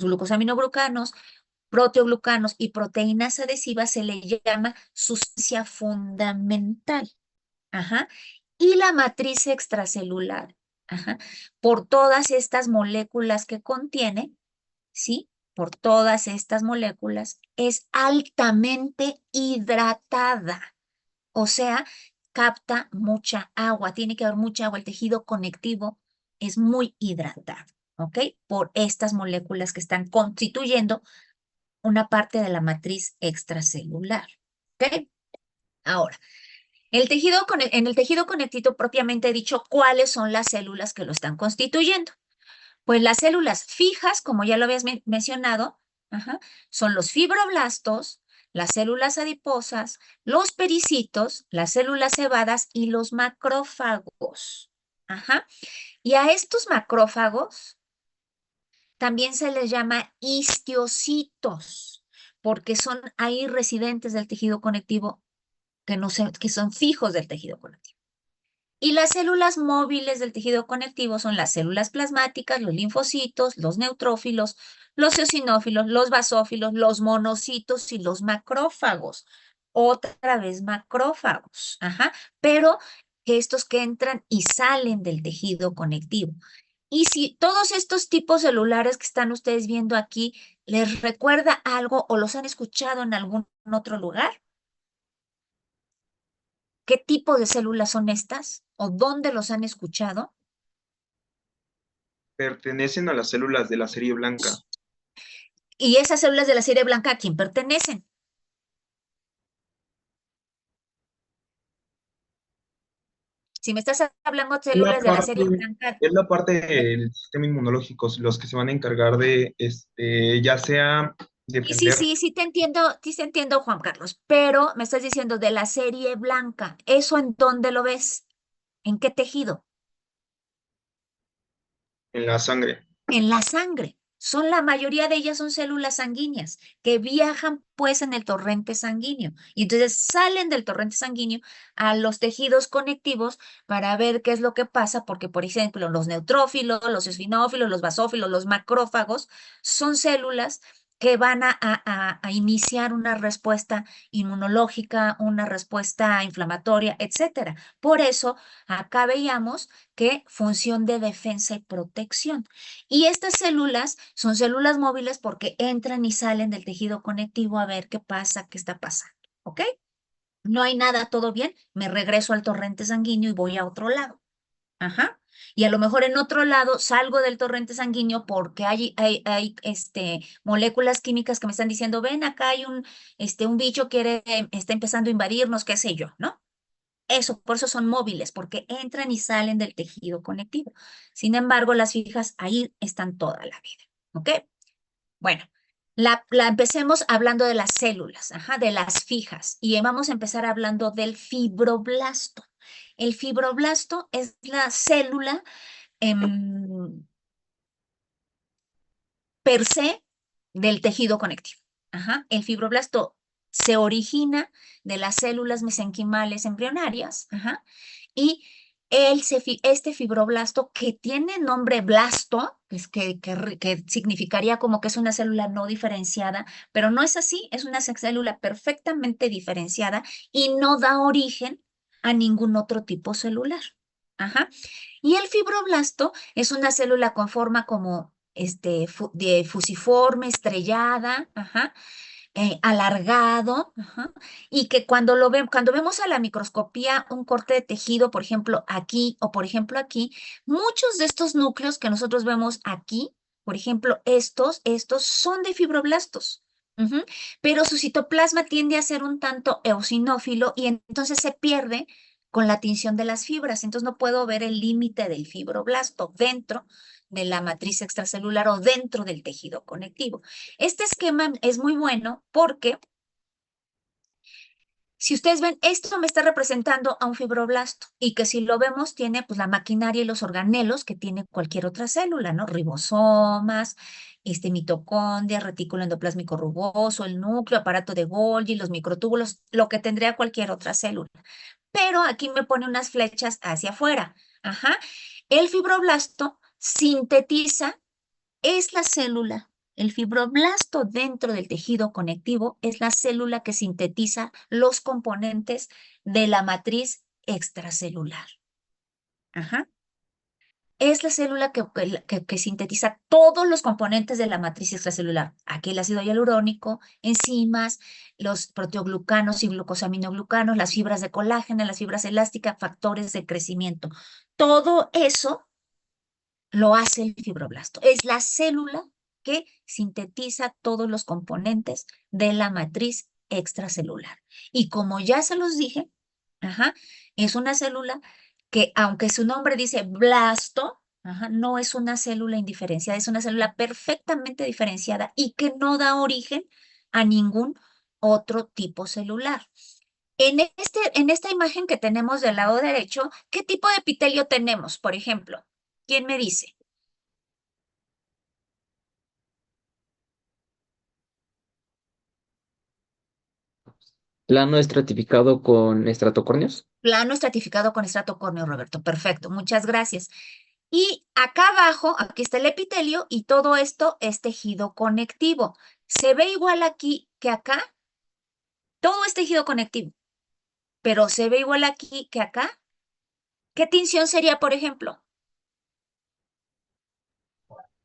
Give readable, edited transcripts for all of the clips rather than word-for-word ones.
glucosaminoglucanos, proteoglucanos y proteínas adhesivas se le llama sustancia fundamental. Ajá. Y la matriz extracelular, ajá, por todas estas moléculas que contiene, ¿sí? Por todas estas moléculas, es altamente hidratada. O sea, capta mucha agua, tiene que haber mucha agua. El tejido conectivo es muy hidratado, ¿ok? Por estas moléculas que están constituyendo una parte de la matriz extracelular, ¿ok? Ahora, en el tejido conectivo propiamente dicho, ¿cuáles son las células que lo están constituyendo? Pues las células fijas, como ya lo habías mencionado, ajá, son los fibroblastos, las células adiposas, los pericitos, las células cebadas y los macrófagos. Ajá. Y a estos macrófagos también se les llama histiocitos, porque son ahí residentes del tejido conectivo que son fijos del tejido conectivo. Y las células móviles del tejido conectivo son las células plasmáticas, los linfocitos, los neutrófilos, los eosinófilos, los basófilos, los monocitos y los macrófagos. Otra vez macrófagos, ajá, pero estos que entran y salen del tejido conectivo. Y si todos estos tipos celulares que están ustedes viendo aquí les recuerda algo o los han escuchado en algún otro lugar, ¿qué tipo de células son estas? ¿O dónde los han escuchado? Pertenecen a las células de la serie blanca. Y esas células de la serie blanca, ¿a quién pertenecen? Si me estás hablando de La células de la parte, serie blanca, es la parte del sistema inmunológico, los que se van a encargar de, ya sea y sí, defender sí, sí te entiendo, Juan Carlos, pero me estás diciendo de la serie blanca, ¿eso en dónde lo ves? ¿En qué tejido? en la sangre. En la sangre. La mayoría de ellas son células sanguíneas que viajan pues en el torrente sanguíneo y entonces salen del torrente sanguíneo a los tejidos conectivos para ver qué es lo que pasa, porque por ejemplo los neutrófilos, los eosinófilos, los basófilos, los macrófagos son células que van a iniciar una respuesta inmunológica, una respuesta inflamatoria, etcétera. Por eso acá veíamos que función de defensa y protección. Y estas células son células móviles porque entran y salen del tejido conectivo a ver qué pasa, qué está pasando. ¿Ok? No hay nada, todo bien, me regreso al torrente sanguíneo y voy a otro lado. Ajá. Y a lo mejor en otro lado salgo del torrente sanguíneo porque hay moléculas químicas que me están diciendo, ven, acá hay un bicho que está empezando a invadirnos, qué sé yo, ¿no? Eso, por eso son móviles, porque entran y salen del tejido conectivo. Sin embargo, las fijas ahí están toda la vida. ¿Ok? Bueno, la empecemos hablando de las células, ajá, de las fijas. Y vamos a empezar hablando del fibroblasto. El fibroblasto es la célula per se del tejido conectivo. Ajá. El fibroblasto se origina de las células mesenquimales embrionarias, ajá, y este fibroblasto que tiene nombre blasto, que significaría como que es una célula no diferenciada, pero no es así, es una célula perfectamente diferenciada y no da origen a ningún otro tipo celular. Ajá. Y el fibroblasto es una célula con forma como de fusiforme, estrellada, ajá, alargado, ajá, y que cuando vemos a la microscopía un corte de tejido, por ejemplo, aquí o por ejemplo aquí, muchos de estos núcleos que nosotros vemos aquí, por ejemplo, estos son de fibroblastos. Ujú. Pero su citoplasma tiende a ser un tanto eosinófilo y entonces se pierde con la tinción de las fibras. Entonces no puedo ver el límite del fibroblasto dentro de la matriz extracelular o dentro del tejido conectivo. Este esquema es muy bueno porque si ustedes ven, esto me está representando a un fibroblasto y que si lo vemos tiene pues la maquinaria y los organelos que tiene cualquier otra célula, ¿no? Ribosomas, mitocondria, retículo endoplásmico rugoso, el núcleo, aparato de Golgi, los microtúbulos, lo que tendría cualquier otra célula. Pero aquí me pone unas flechas hacia afuera. Ajá. El fibroblasto sintetiza, es la célula El fibroblasto dentro del tejido conectivo es la célula que sintetiza los componentes de la matriz extracelular. Ajá. Es la célula que sintetiza todos los componentes de la matriz extracelular. Aquí el ácido hialurónico, enzimas, los proteoglucanos y glucosaminoglucanos, las fibras de colágeno, las fibras elásticas, factores de crecimiento. Todo eso lo hace el fibroblasto. Es la célula que sintetiza todos los componentes de la matriz extracelular. Y como ya se los dije, ajá, es una célula que, aunque su nombre dice blasto, ajá, no es una célula indiferenciada, es una célula perfectamente diferenciada y que no da origen a ningún otro tipo celular. En esta imagen que tenemos del lado derecho, ¿qué tipo de epitelio tenemos, por ejemplo? ¿Quién me dice? Plano estratificado con estratocornios. Plano estratificado con estrato córneo, Roberto. Perfecto, muchas gracias. Y acá abajo, aquí está el epitelio y todo esto es tejido conectivo. ¿Se ve igual aquí que acá? Todo es tejido conectivo, pero ¿se ve igual aquí que acá? ¿Qué tinción sería, por ejemplo?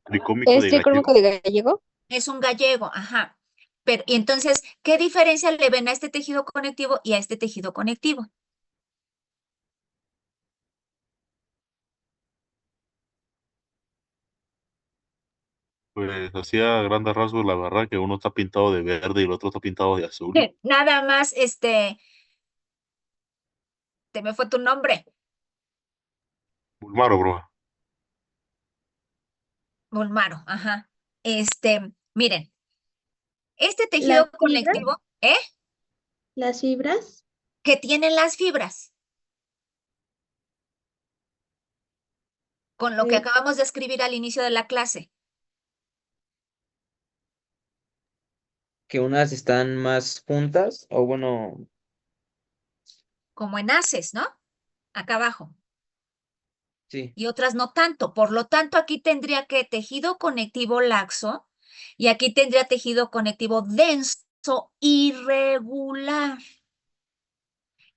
Tricómico de Crónico gallego. de gallego. Es un gallego, ajá. Pero, y entonces, ¿qué diferencia le ven a este tejido conectivo y a este tejido conectivo? Pues hacía grandes rasgos, la verdad, que uno está pintado de verde y el otro está pintado de azul. Nada más, te me fue tu nombre, Bulmaro, bro. Bulmaro, ajá. Miren, este Las tejido fibras, conectivo, las fibras, que tienen las fibras, con lo que eh, acabamos de escribir al inicio de la clase, Que unas están más juntas, o bueno, como en haces, ¿no? Acá abajo, sí, y otras no tanto. Por lo tanto, aquí tendría que tejido conectivo laxo y aquí tendría tejido conectivo denso irregular.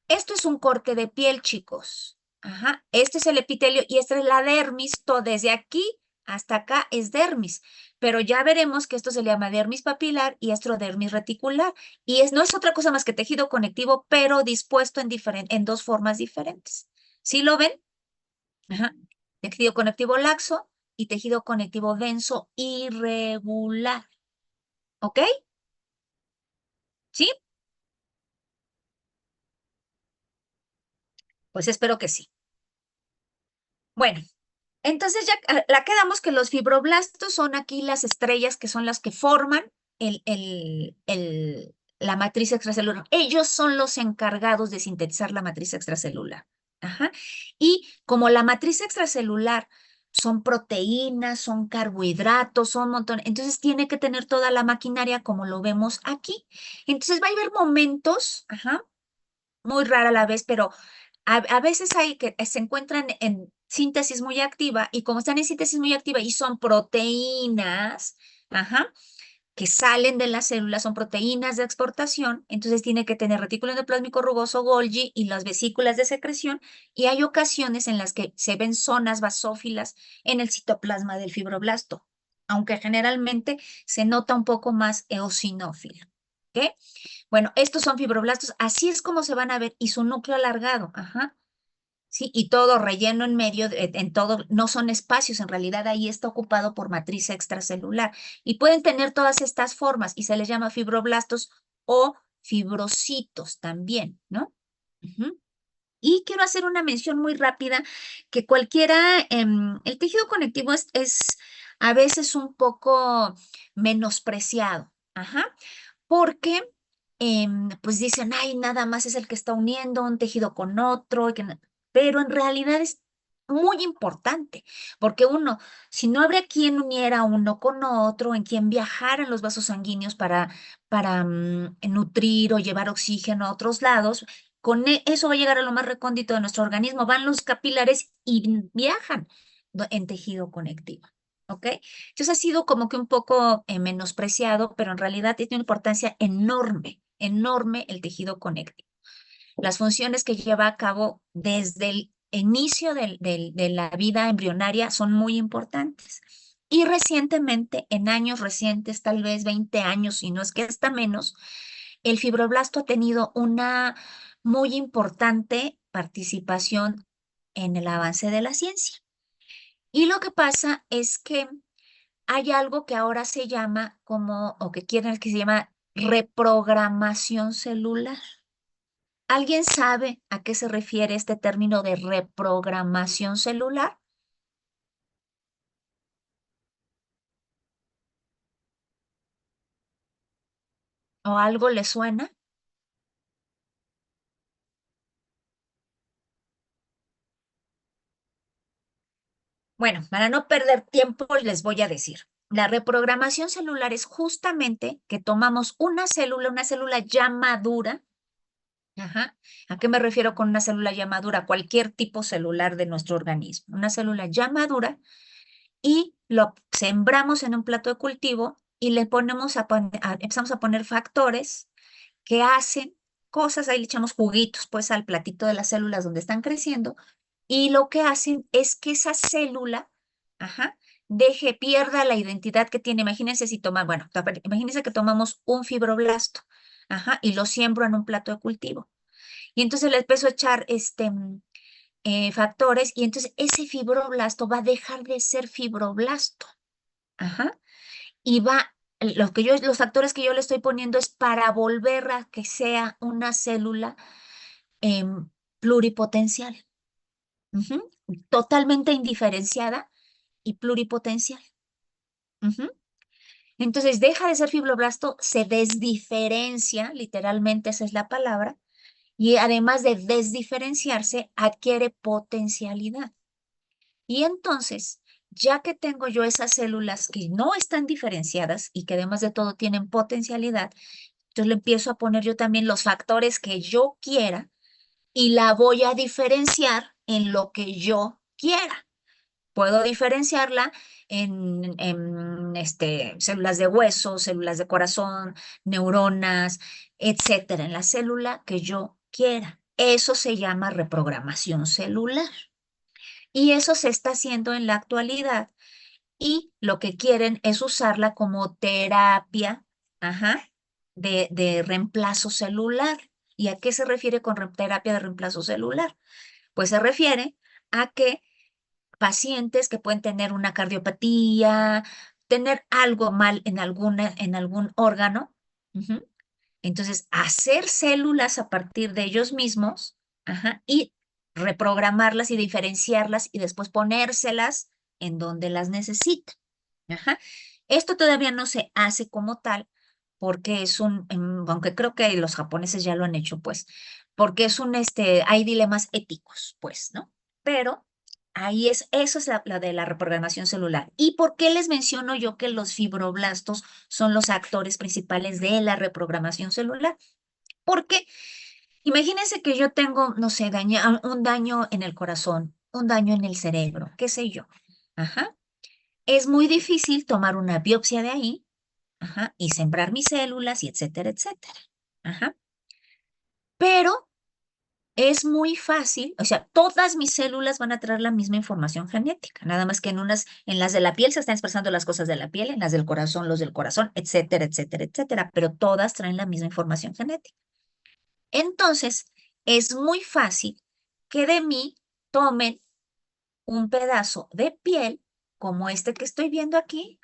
Esto es un corte de piel, chicos. Ajá. Este es el epitelio y esta es la dermis. Todo desde aquí hasta acá es dermis. Pero ya veremos que esto se le llama dermis papilar y estrodermis reticular. Y no es otra cosa más que tejido conectivo, pero dispuesto en dos formas diferentes. ¿Sí lo ven? Ajá. Tejido conectivo laxo y tejido conectivo denso irregular. ¿Ok? ¿Sí? Pues espero que sí. Bueno. Entonces ya la quedamos que los fibroblastos son aquí las estrellas que son las que forman la matriz extracelular. Ellos son los encargados de sintetizar la matriz extracelular. Ajá. Y como la matriz extracelular son proteínas, son carbohidratos, son un montón, entonces tiene que tener toda la maquinaria como lo vemos aquí. Entonces va a haber momentos, ajá, muy rara a la vez, pero a veces hay que se encuentran en síntesis muy activa y como están en síntesis muy activa y son proteínas, ajá, que salen de las células, son proteínas de exportación, entonces tiene que tener retículo endoplásmico rugoso, Golgi y las vesículas de secreción y hay ocasiones en las que se ven zonas basófilas en el citoplasma del fibroblasto, aunque generalmente se nota un poco más eosinófilo. ¿Ok? Bueno, estos son fibroblastos, así es como se van a ver y su núcleo alargado, ajá. Sí, y todo relleno en medio, en todo, no son espacios, en realidad ahí está ocupado por matriz extracelular. Y pueden tener todas estas formas y se les llama fibroblastos o fibrocitos también, ¿no? Ujú. Y quiero hacer una mención muy rápida que el tejido conectivo es a veces un poco menospreciado, ajá, porque pues dicen, ay, nada más es el que está uniendo un tejido con otro, pero en realidad es muy importante, porque si no habría quien uniera uno con otro, en quien viajaran los vasos sanguíneos para nutrir o llevar oxígeno a otros lados, eso va a llegar a lo más recóndito de nuestro organismo, van los capilares y viajan en tejido conectivo. ¿ok? Entonces ha sido como que un poco menospreciado, pero en realidad tiene una importancia enorme, enorme el tejido conectivo. Las funciones que lleva a cabo desde el inicio de la vida embrionaria son muy importantes. Y recientemente, en años recientes, tal vez 20 años, si no es que hasta menos, el fibroblasto ha tenido una muy importante participación en el avance de la ciencia. Y lo que pasa es que hay algo que ahora se llama como, o que quieren que se llama reprogramación celular. ¿Alguien sabe a qué se refiere este término de reprogramación celular? ¿O algo le suena? Bueno, para no perder tiempo, les voy a decir. La reprogramación celular es justamente que tomamos una célula ya madura. Ajá. ¿A qué me refiero con una célula ya madura? Cualquier tipo celular de nuestro organismo. Una célula ya madura y lo sembramos en un plato de cultivo y le ponemos empezamos a poner factores que hacen cosas, ahí le echamos juguitos pues al platito de las células donde están creciendo y lo que hacen es que esa célula, ajá, pierda la identidad que tiene. Imagínense si toman, bueno, imagínense que tomamos un fibroblasto, ajá, y lo siembro en un plato de cultivo. Y entonces le empiezo a echar factores y entonces ese fibroblasto va a dejar de ser fibroblasto, ajá, y los factores que yo le estoy poniendo es para volver a que sea una célula em, pluripotencial, ujú, totalmente indiferenciada y pluripotencial. Ujú. Entonces deja de ser fibroblasto, se desdiferencia, literalmente esa es la palabra, y además de desdiferenciarse, adquiere potencialidad. Y entonces, ya que tengo yo esas células que no están diferenciadas y que además de todo tienen potencialidad, entonces le empiezo a poner yo también los factores que yo quiera y la voy a diferenciar en lo que yo quiera. Puedo diferenciarla en células de hueso, células de corazón, neuronas, etcétera, en la célula que yo quiera. Eso se llama reprogramación celular. Y eso se está haciendo en la actualidad y lo que quieren es usarla como terapia, ajá, de reemplazo celular. ¿Y a qué se refiere con terapia de reemplazo celular? Pues se refiere a que pacientes que pueden tener una cardiopatía, tener algo mal en algún órgano, ujú, entonces hacer células a partir de ellos mismos, ajá, y reprogramarlas y diferenciarlas y después ponérselas en donde las necesitan. Ajá. Esto todavía no se hace como tal porque aunque creo que los japoneses ya lo han hecho, pues, porque hay dilemas éticos, pues, ¿no? Pero eso es la de la reprogramación celular. ¿Y por qué les menciono yo que los fibroblastos son los actores principales de la reprogramación celular? Porque imagínense que yo tengo, no sé, un daño en el corazón, un daño en el cerebro, qué sé yo. Ajá. Es muy difícil tomar una biopsia de ahí, ajá, y sembrar mis células y etcétera, etcétera. Ajá. Pero es muy fácil, o sea, todas mis células van a traer la misma información genética, nada más que en las de la piel se están expresando las cosas de la piel, en las del corazón, los del corazón, etcétera, etcétera, etcétera, pero todas traen la misma información genética. Entonces, es muy fácil que de mí tomen un pedazo de piel, como este que estoy viendo aquí,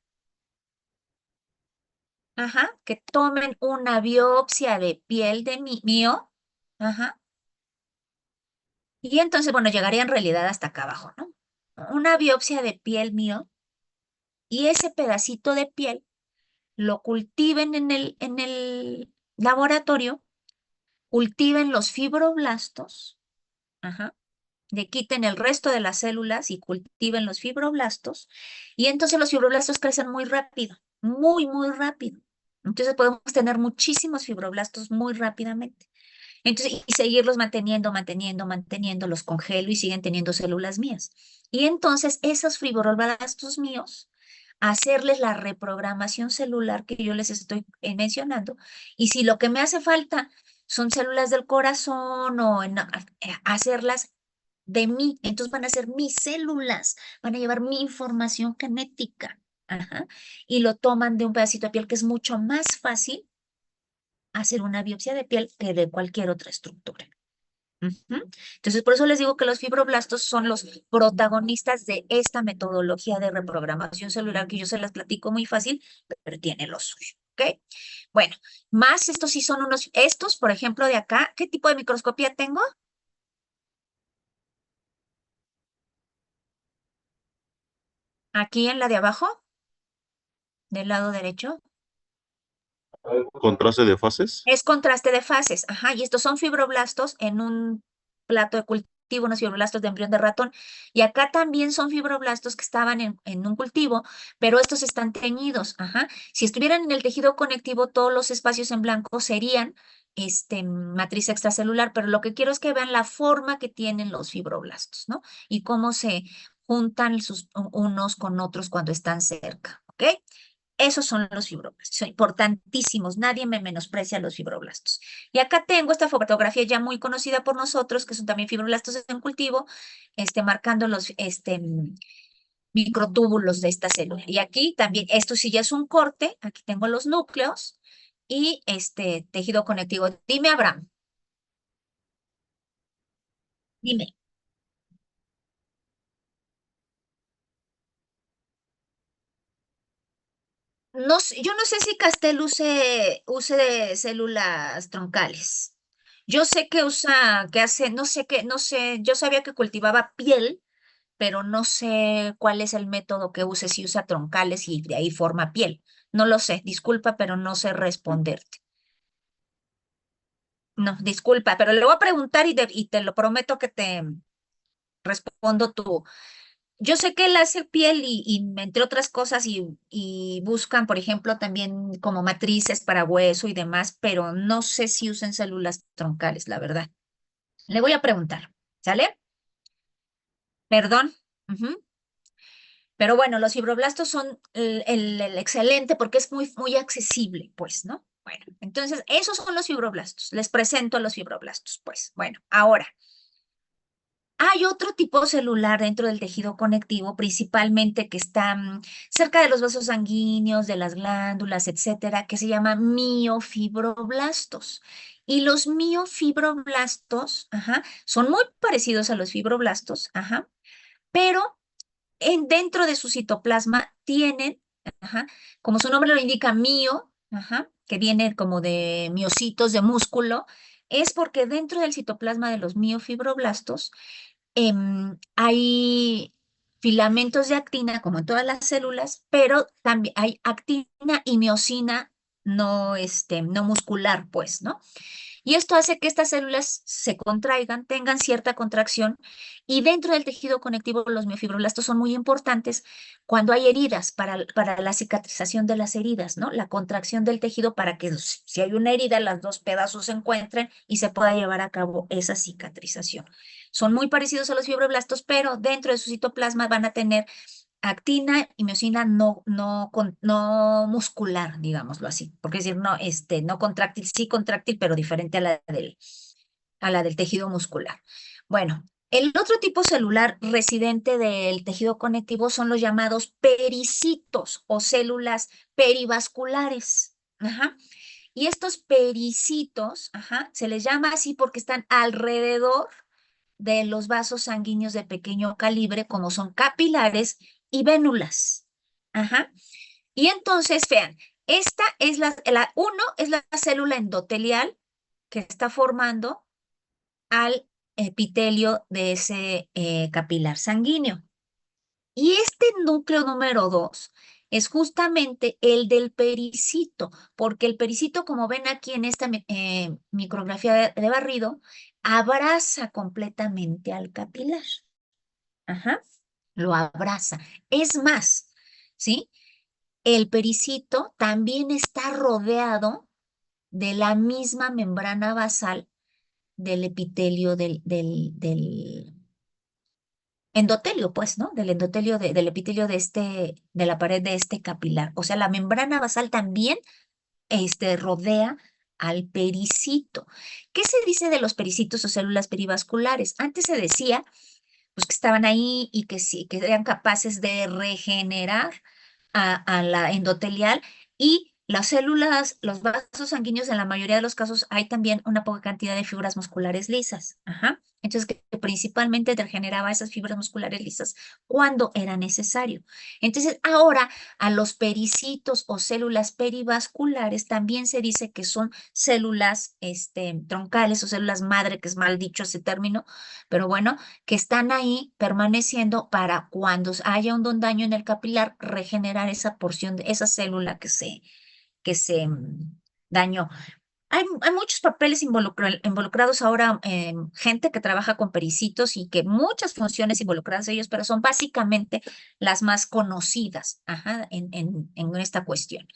ajá, que tomen una biopsia de piel de mío, ajá, y entonces, bueno, llegaría en realidad hasta acá abajo, ¿no? Una biopsia de piel mío y ese pedacito de piel lo cultiven en el laboratorio, cultiven los fibroblastos, ajá, le quiten el resto de las células y cultiven los fibroblastos, y entonces los fibroblastos crecen muy rápido, muy, muy rápido. Entonces podemos tener muchísimos fibroblastos muy rápidamente. Entonces, y seguirlos manteniendo, manteniendo, manteniendo, los congelo y siguen teniendo células mías. Y entonces esos fibroblastos míos hacerles la reprogramación celular que yo les estoy mencionando. Y si lo que me hace falta son células del corazón o hacerlas de mí, entonces van a ser mis células, van a llevar mi información genética. Ajá, y lo toman de un pedacito de piel que es mucho más fácil hacer una biopsia de piel que de cualquier otra estructura. Entonces, por eso les digo que los fibroblastos son los protagonistas de esta metodología de reprogramación celular que yo se las platico muy fácil, pero tiene lo suyo, ¿ok? Bueno, más estos sí son estos, por ejemplo, de acá, ¿qué tipo de microscopía tengo? Aquí en la de abajo, del lado derecho. Contraste de fases. Es contraste de fases, ajá, y estos son fibroblastos en un plato de cultivo, unos fibroblastos de embrión de ratón, y acá también son fibroblastos que estaban en un cultivo, pero estos están teñidos, ajá. Si estuvieran en el tejido conectivo, todos los espacios en blanco serían matriz extracelular, pero lo que quiero es que vean la forma que tienen los fibroblastos, ¿no? Y cómo se juntan unos con otros cuando están cerca, ¿ok? Esos son los fibroblastos, son importantísimos, nadie me menosprecia los fibroblastos. Y acá tengo esta fotografía ya muy conocida por nosotros, que son también fibroblastos en cultivo, marcando los microtúbulos de esta célula. Y aquí también, esto sí ya es un corte, aquí tengo los núcleos y tejido conectivo. Dime, Abraham, dime. No, yo no sé si Castel use de células troncales. Yo sé que usa, que hace, no sé qué, no sé, yo sabía que cultivaba piel, pero no sé cuál es el método que use, si usa troncales y de ahí forma piel. No lo sé, disculpa, pero no sé responderte. No, disculpa, pero le voy a preguntar y te lo prometo que te respondo tú. Yo sé que él hace piel y entre otras cosas y buscan, por ejemplo, también como matrices para hueso y demás, pero no sé si usan células troncales, la verdad. Le voy a preguntar, ¿sale? Perdón. Ujú. Pero bueno, los fibroblastos son el excelente porque es muy, muy accesible, pues, ¿no? Bueno, entonces, esos son los fibroblastos. Les presento a los fibroblastos, pues. Bueno, ahora. Hay otro tipo celular dentro del tejido conectivo, principalmente que está cerca de los vasos sanguíneos, de las glándulas, etcétera, que se llama miofibroblastos. Y los miofibroblastos, ajá, son muy parecidos a los fibroblastos, ajá, pero dentro de su citoplasma tienen, ajá, como su nombre lo indica, mio, ajá, que viene como de miocitos de músculo, es porque dentro del citoplasma de los miofibroblastos hay filamentos de actina, como en todas las células, pero también hay actina y miosina no muscular, pues, ¿no? Y esto hace que estas células se contraigan, tengan cierta contracción, y dentro del tejido conectivo los miofibroblastos son muy importantes cuando hay heridas para la cicatrización de las heridas, ¿no? La contracción del tejido para que si hay una herida, los dos pedazos se encuentren y se pueda llevar a cabo esa cicatrización. Son muy parecidos a los fibroblastos, pero dentro de su citoplasma van a tener actina y miosina no muscular, digámoslo así, porque es decir, no contráctil, sí contráctil, pero diferente a la del tejido muscular. Bueno, el otro tipo celular residente del tejido conectivo son los llamados pericitos o células perivasculares. Ajá. Y estos pericitos, ajá, se les llama así porque están alrededor de los vasos sanguíneos de pequeño calibre, como son capilares y vénulas. Ajá. Y entonces, vean, esta es uno es la célula endotelial que está formando al epitelio de ese capilar sanguíneo. Y este núcleo número 2 es justamente el del pericito, porque el pericito, como ven aquí en esta micrografía de barrido, abraza completamente al capilar. Ajá, lo abraza. Es más, ¿sí? El pericito también está rodeado de la misma membrana basal del epitelio del endotelio, pues, ¿no? Del endotelio, del epitelio de la pared de este capilar. O sea, la membrana basal también rodea al pericito. ¿Qué se dice de los pericitos o células perivasculares? Antes se decía pues, que estaban ahí y que sí, que eran capaces de regenerar a la endotelial y las células, los vasos sanguíneos, en la mayoría de los casos hay también una poca cantidad de fibras musculares lisas. Ajá. Entonces, que principalmente regeneraba esas fibras musculares lisas cuando era necesario. Entonces, ahora a los pericitos o células perivasculares también se dice que son células troncales o células madre, que es mal dicho ese término, pero bueno, que están ahí permaneciendo para cuando haya un daño en el capilar, regenerar esa porción de esa célula que se dañó. Hay muchos papeles involucrados ahora, gente que trabaja con pericitos y que muchas funciones involucradas en ellos, pero son básicamente las más conocidas, ajá, en esta cuestión,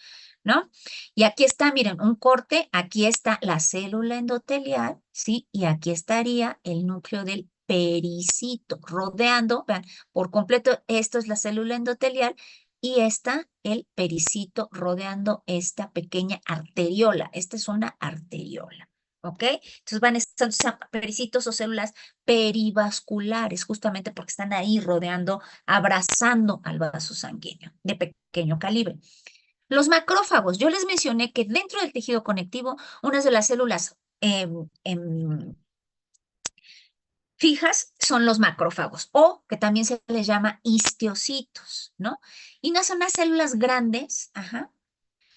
¿no? Y aquí está, miren, un corte, aquí está la célula endotelial, ¿sí? Y aquí estaría el núcleo del pericito, rodeando, vean, por completo, esto es la célula endotelial y está el pericito rodeando esta pequeña arteriola. Esta es una arteriola, ¿ok? Entonces van a estar pericitos o células perivasculares, justamente porque están ahí rodeando, abrazando al vaso sanguíneo de pequeño calibre. Los macrófagos, yo les mencioné que dentro del tejido conectivo, unas de las células fijas son los macrófagos o que también se les llama histiocitos, ¿no? Y no son unas células grandes, ajá,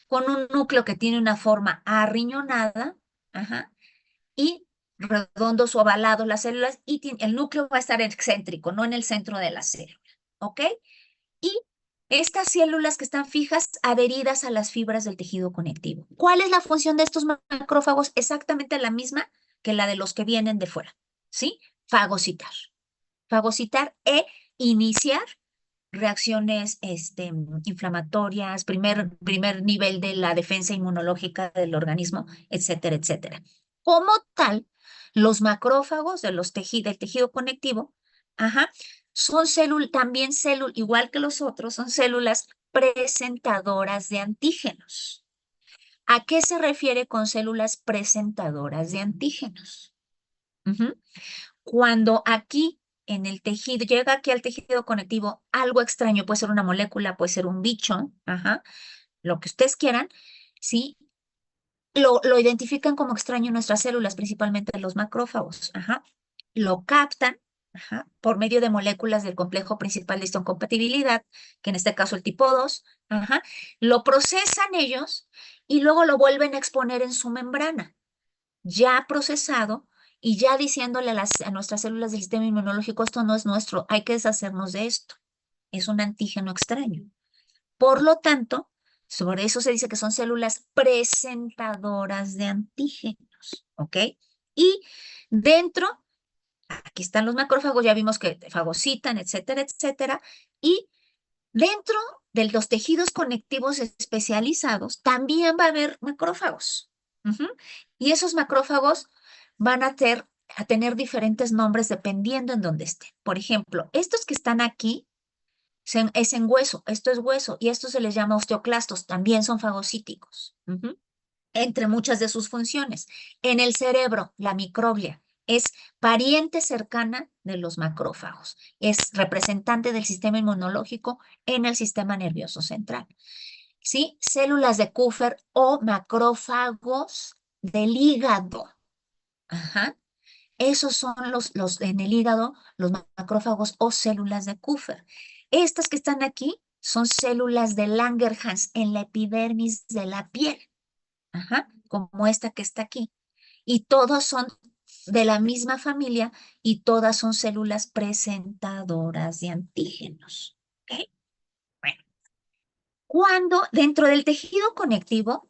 con un núcleo que tiene una forma arriñonada, ajá, y redondos o ovalados las células y el núcleo va a estar excéntrico, no en el centro de la célula, ¿ok? Y estas células que están fijas adheridas a las fibras del tejido conectivo. ¿Cuál es la función de estos macrófagos? Exactamente la misma que la de los que vienen de fuera, ¿sí? Fagocitar. Fagocitar e iniciar reacciones inflamatorias, primer nivel de la defensa inmunológica del organismo, etcétera, etcétera. Como tal, los macrófagos del tejido conectivo, ajá, son también células, igual que los otros, son células presentadoras de antígenos. ¿A qué se refiere con células presentadoras de antígenos? Cuando aquí en el tejido, llega aquí al tejido conectivo algo extraño, puede ser una molécula, puede ser un bicho, ajá, lo que ustedes quieran, ¿sí? Lo identifican como extraño en nuestras células, principalmente los macrófagos, ajá. Lo captan, ajá, por medio de moléculas del complejo principal de histocompatibilidad, que en este caso el tipo 2, ajá, lo procesan ellos y luego lo vuelven a exponer en su membrana, ya procesado y ya diciéndole a nuestras células del sistema inmunológico, esto no es nuestro, hay que deshacernos de esto. Es un antígeno extraño. Por lo tanto, sobre eso se dice que son células presentadoras de antígenos, ¿ok? Y dentro, aquí están los macrófagos, ya vimos que fagocitan, etcétera, etcétera, y dentro de los tejidos conectivos especializados también va a haber macrófagos. Y esos macrófagos van a tener diferentes nombres dependiendo en dónde estén. Por ejemplo, estos que están aquí es en hueso, esto es hueso, y esto se les llama osteoclastos, también son fagocíticos, entre muchas de sus funciones. En el cerebro, la microglia es pariente cercana de los macrófagos, es representante del sistema inmunológico en el sistema nervioso central. ¿Sí? Células de Kupffer o macrófagos del hígado. Ajá. Esos son los en el hígado, los macrófagos o células de Kupffer. Estas que están aquí son células de Langerhans en la epidermis de la piel. Ajá, como esta que está aquí. Y todos son de la misma familia y todas son células presentadoras de antígenos. ¿Ok? Bueno, cuando dentro del tejido conectivo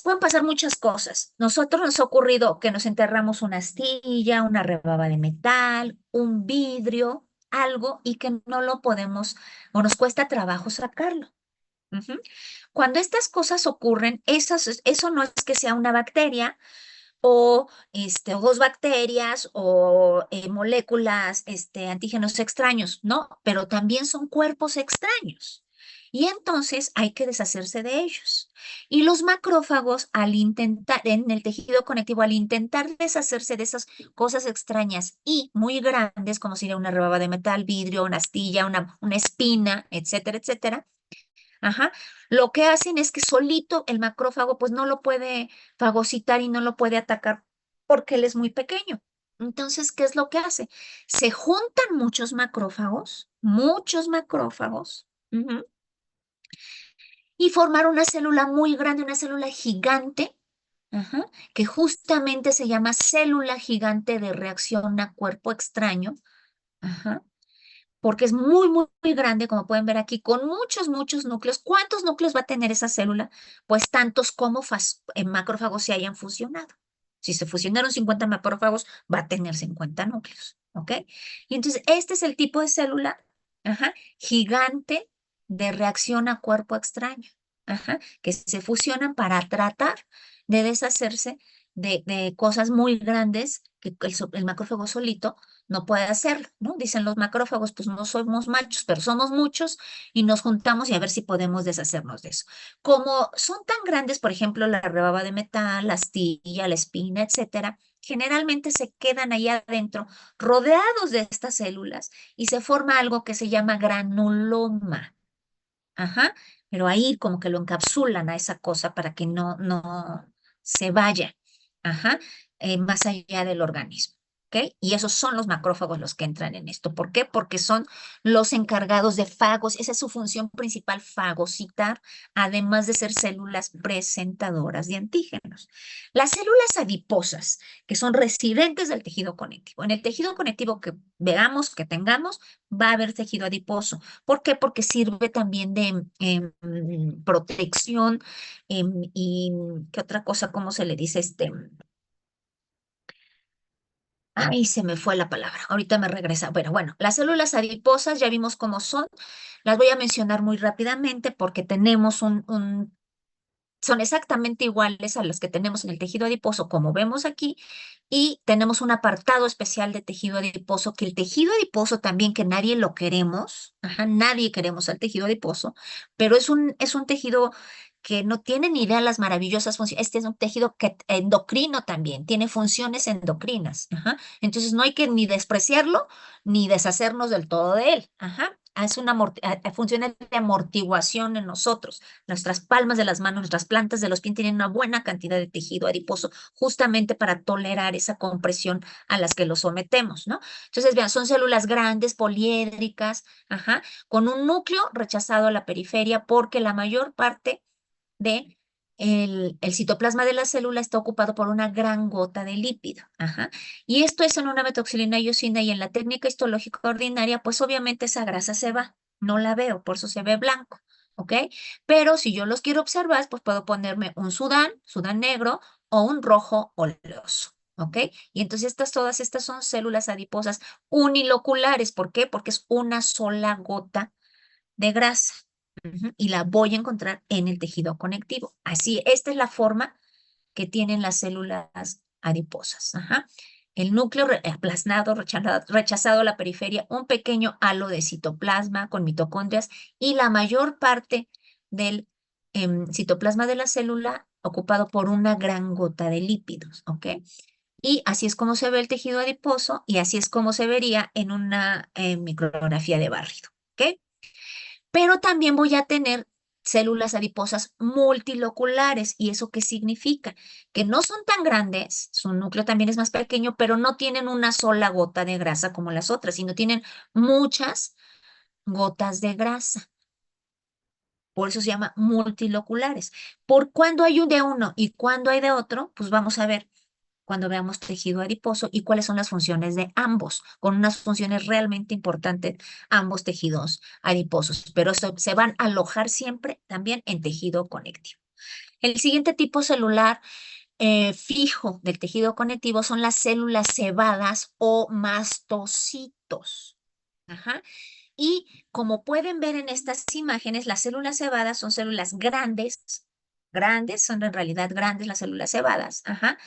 pueden pasar muchas cosas. Nosotros nos ha ocurrido que nos enterramos una astilla, una rebaba de metal, un vidrio, algo y que no lo podemos o nos cuesta trabajo sacarlo. Cuando estas cosas ocurren, eso no es que sea una bacteria o dos bacterias o moléculas, antígenos extraños, ¿no? Pero también son cuerpos extraños. Y entonces hay que deshacerse de ellos. Y los macrófagos, al intentar, en el tejido conectivo, al intentar deshacerse de esas cosas extrañas y muy grandes, como sería una rebaba de metal, vidrio, una astilla, una espina, etcétera, etcétera, ajá, lo que hacen es que solito el macrófago pues no lo puede fagocitar y no lo puede atacar porque él es muy pequeño. Entonces, ¿qué es lo que hace? Se juntan muchos macrófagos, ujú, y formar una célula muy grande, una célula gigante, ajá, que justamente se llama célula gigante de reacción a cuerpo extraño, ajá, porque es muy, muy, muy grande, como pueden ver aquí, con muchos núcleos. ¿Cuántos núcleos va a tener esa célula? Pues tantos como macrófagos se hayan fusionado. Si se fusionaron 50 macrófagos, va a tener 50 núcleos, ¿ok? Y entonces, este es el tipo de célula, ajá, gigante de reacción a cuerpo extraño, ajá, que se fusionan para tratar de deshacerse de cosas muy grandes que el macrófago solito no puede hacerlo, ¿no? Dicen los macrófagos, pues no somos machos, pero somos muchos y nos juntamos y a ver si podemos deshacernos de eso. Como son tan grandes, por ejemplo, la rebaba de metal, la astilla, la espina, etcétera, generalmente se quedan ahí adentro, rodeados de estas células y se forma algo que se llama granuloma. Ajá, pero ahí como que lo encapsulan a esa cosa para que no se vaya, ajá, más allá del organismo. ¿Ok? Y esos son los macrófagos los que entran en esto. ¿Por qué? Porque son los encargados de esa es su función principal, fagocitar, además de ser células presentadoras de antígenos. Las células adiposas, que son residentes del tejido conectivo. En el tejido conectivo que veamos, que tengamos, va a haber tejido adiposo. ¿Por qué? Porque sirve también de protección y, ¿qué otra cosa? ¿Cómo se le dice? Ay, se me fue la palabra. Ahorita me regresa. Bueno, las células adiposas ya vimos cómo son. Las voy a mencionar muy rápidamente porque tenemos son exactamente iguales a las que tenemos en el tejido adiposo, como vemos aquí, y tenemos un apartado especial de tejido adiposo, que el tejido adiposo también, que nadie lo queremos, ajá, nadie queremos al tejido adiposo, pero es un tejido que no tiene ni idea las maravillosas funciones. Este es un tejido endocrino también, tiene funciones endocrinas, ajá. Entonces no hay que ni despreciarlo ni deshacernos del todo de él, ajá. Hace funciones de amortiguación en nosotros. Nuestras palmas de las manos, nuestras plantas de los pies tienen una buena cantidad de tejido adiposo justamente para tolerar esa compresión a las que los sometemos, ¿no? Entonces, vean, son células grandes, poliédricas, ajá, con un núcleo rechazado a la periferia porque la mayor parte de el citoplasma de la célula está ocupado por una gran gota de lípido. Ajá. Y esto es en una metoxilina iosina y en la técnica histológica ordinaria, pues obviamente esa grasa se va. No la veo, por eso se ve blanco. ¿Ok? Pero si yo los quiero observar, pues puedo ponerme un sudán negro o un rojo oleoso. ¿Ok? Y entonces todas estas son células adiposas uniloculares. ¿Por qué? Porque es una sola gota de grasa. Ujú, y la voy a encontrar en el tejido conectivo. Así, esta es la forma que tienen las células adiposas. Ajá. El núcleo aplasnado, rechazado a la periferia, un pequeño halo de citoplasma con mitocondrias y la mayor parte del citoplasma de la célula ocupado por una gran gota de lípidos. ¿Ok? Y así es como se ve el tejido adiposo y así es como se vería en una micrografía de barrido. ¿Ok? Pero también voy a tener células adiposas multiloculares. ¿Y eso qué significa? Que no son tan grandes, su núcleo también es más pequeño, pero no tienen una sola gota de grasa como las otras, sino tienen muchas gotas de grasa. Por eso se llama multiloculares. Por cuando hay de uno y cuando hay de otro, pues vamos a ver cuando veamos tejido adiposo y cuáles son las funciones de ambos, con unas funciones realmente importantes, ambos tejidos adiposos, pero se van a alojar siempre también en tejido conectivo. El siguiente tipo celular fijo del tejido conectivo son las células cebadas o mastocitos. Ajá. Y como pueden ver en estas imágenes, las células cebadas son células grandes, son en realidad grandes las células cebadas, ajá,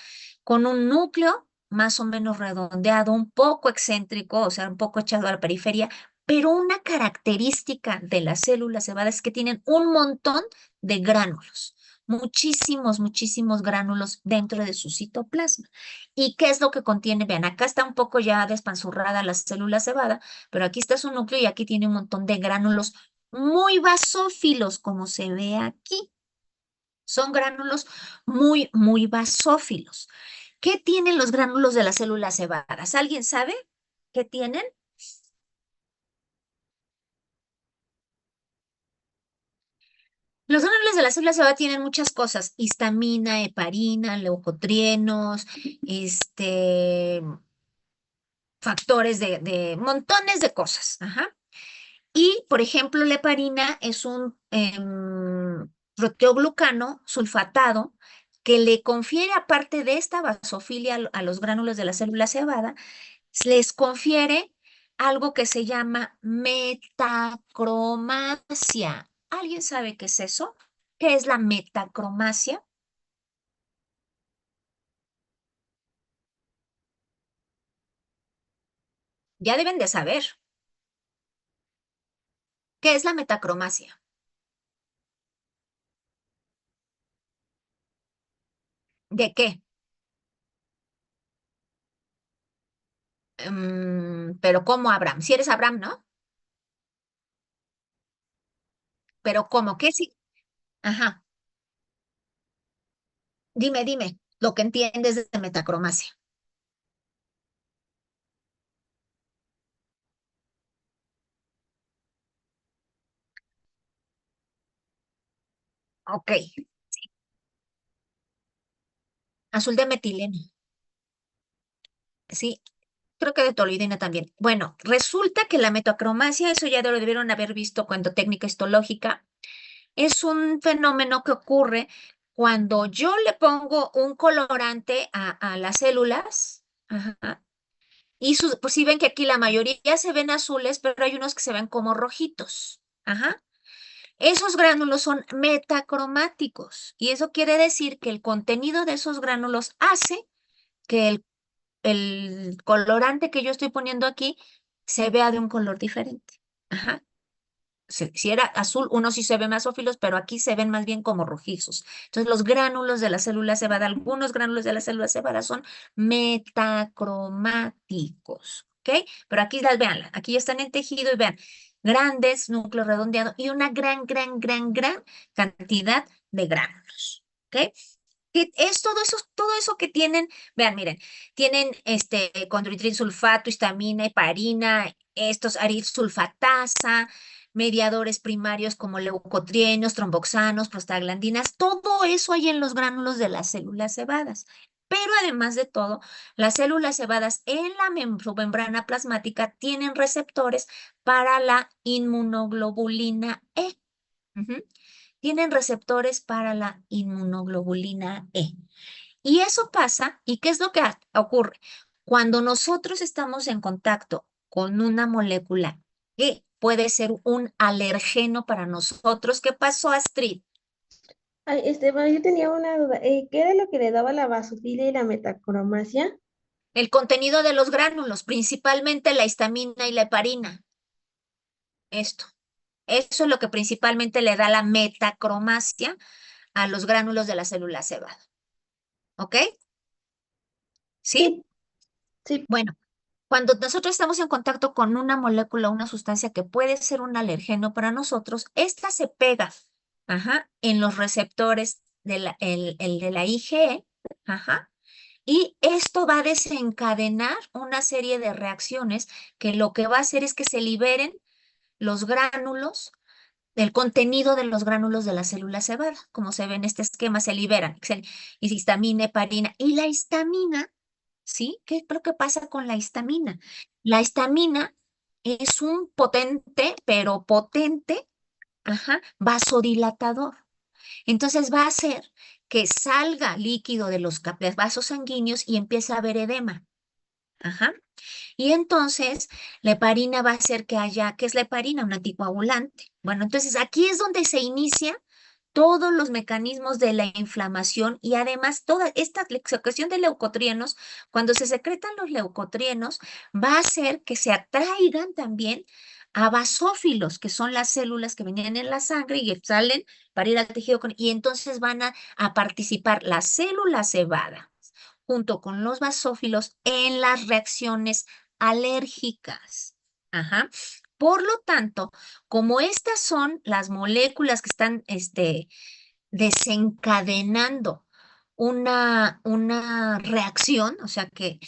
con un núcleo más o menos redondeado, un poco excéntrico, o sea, un poco echado a la periferia, pero una característica de las células cebadas es que tienen un montón de gránulos, muchísimos gránulos dentro de su citoplasma. ¿Y qué es lo que contiene? Vean, acá está un poco ya despanzurrada la célula cebada, pero aquí está su núcleo y aquí tiene un montón de gránulos muy basófilos, como se ve aquí. Son gránulos muy basófilos. ¿Qué tienen los gránulos de las células cebadas? ¿Alguien sabe qué tienen? Los gránulos de la célula cebada tienen muchas cosas: histamina, heparina, leucotrienos, factores de montones de cosas. Ajá. Y, por ejemplo, la heparina es un proteoglucano sulfatado que le confiere, aparte de esta basofilia a los gránulos de la célula cebada, les confiere algo que se llama metacromacia. ¿Alguien sabe qué es eso? ¿Qué es la metacromacia? Ya deben de saber. ¿Qué es la metacromacia? ¿De qué? Pero ¿cómo, Abraham? Si eres Abraham, ¿no? Pero ¿cómo? ¿Qué sí? Ajá. Dime lo que entiendes de metacromacia. Ok. Azul de metileno. Sí, creo que de toluidina también. Bueno, resulta que la metacromacia, eso ya lo debieron haber visto cuando técnica histológica, es un fenómeno que ocurre cuando yo le pongo un colorante a las células. Ajá, y pues sí ven que aquí la mayoría se ven azules, pero hay unos que se ven como rojitos. Ajá. Esos gránulos son metacromáticos y eso quiere decir que el contenido de esos gránulos hace que el colorante que yo estoy poniendo aquí se vea de un color diferente. Ajá. Si era azul, unos sí se ven masófilos, pero aquí se ven más bien como rojizos. Entonces, los gránulos de la célula cebada, algunos gránulos de la célula cebada son metacromáticos, ¿ok? Pero aquí las vean, aquí ya están en tejido y vean, grandes, núcleo redondeado y una gran cantidad de gránulos, ¿ok? ¿Qué es todo eso que tienen? Vean, miren, tienen condroitin sulfato, histamina, heparina, estos aril sulfatasa, mediadores primarios como leucotrienos, tromboxanos, prostaglandinas, todo eso hay en los gránulos de las células cebadas. Pero además de todo, las células cebadas en la su membrana plasmática tienen receptores para la inmunoglobulina E. Ujú. Tienen receptores para la inmunoglobulina E. Y eso pasa, ¿y qué es lo que ocurre? Cuando nosotros estamos en contacto con una molécula que puede ser un alergeno para nosotros, ¿qué pasó, Astrid? Ay, Esteban, yo tenía una duda. ¿Qué era lo que le daba la basofilia y la metacromacia? El contenido de los gránulos, principalmente la histamina y la heparina. Esto. Eso es lo que principalmente le da la metacromacia a los gránulos de la célula cebada. ¿Ok? ¿Sí? Sí, sí. Bueno, cuando nosotros estamos en contacto con una molécula, una sustancia que puede ser un alergeno para nosotros, esta se pega, ajá, en los receptores el de la IgE, ajá, y esto va a desencadenar una serie de reacciones que lo que va a hacer es que se liberen los gránulos, el contenido de los gránulos de la célula cebada. Como se ve en este esquema, se liberan histamina, heparina y la histamina. ¿Sí? ¿Qué es lo que pasa con la histamina? La histamina es un potente, pero potente, ajá, vasodilatador. Entonces va a hacer que salga líquido de los vasos sanguíneos y empiece a haber edema. Ajá. Y entonces la heparina va a hacer que haya, ¿qué es la heparina? Un anticoagulante. Bueno, entonces aquí es donde se inicia todos los mecanismos de la inflamación y además toda esta secreción de leucotrienos, cuando se secretan los leucotrienos, va a hacer que se atraigan también a basófilos, que son las células que venían en la sangre y que salen para ir al tejido y entonces van a participar las células cebadas junto con los basófilos en las reacciones alérgicas. Ajá. Por lo tanto, como estas son las moléculas que están desencadenando una reacción, o sea, que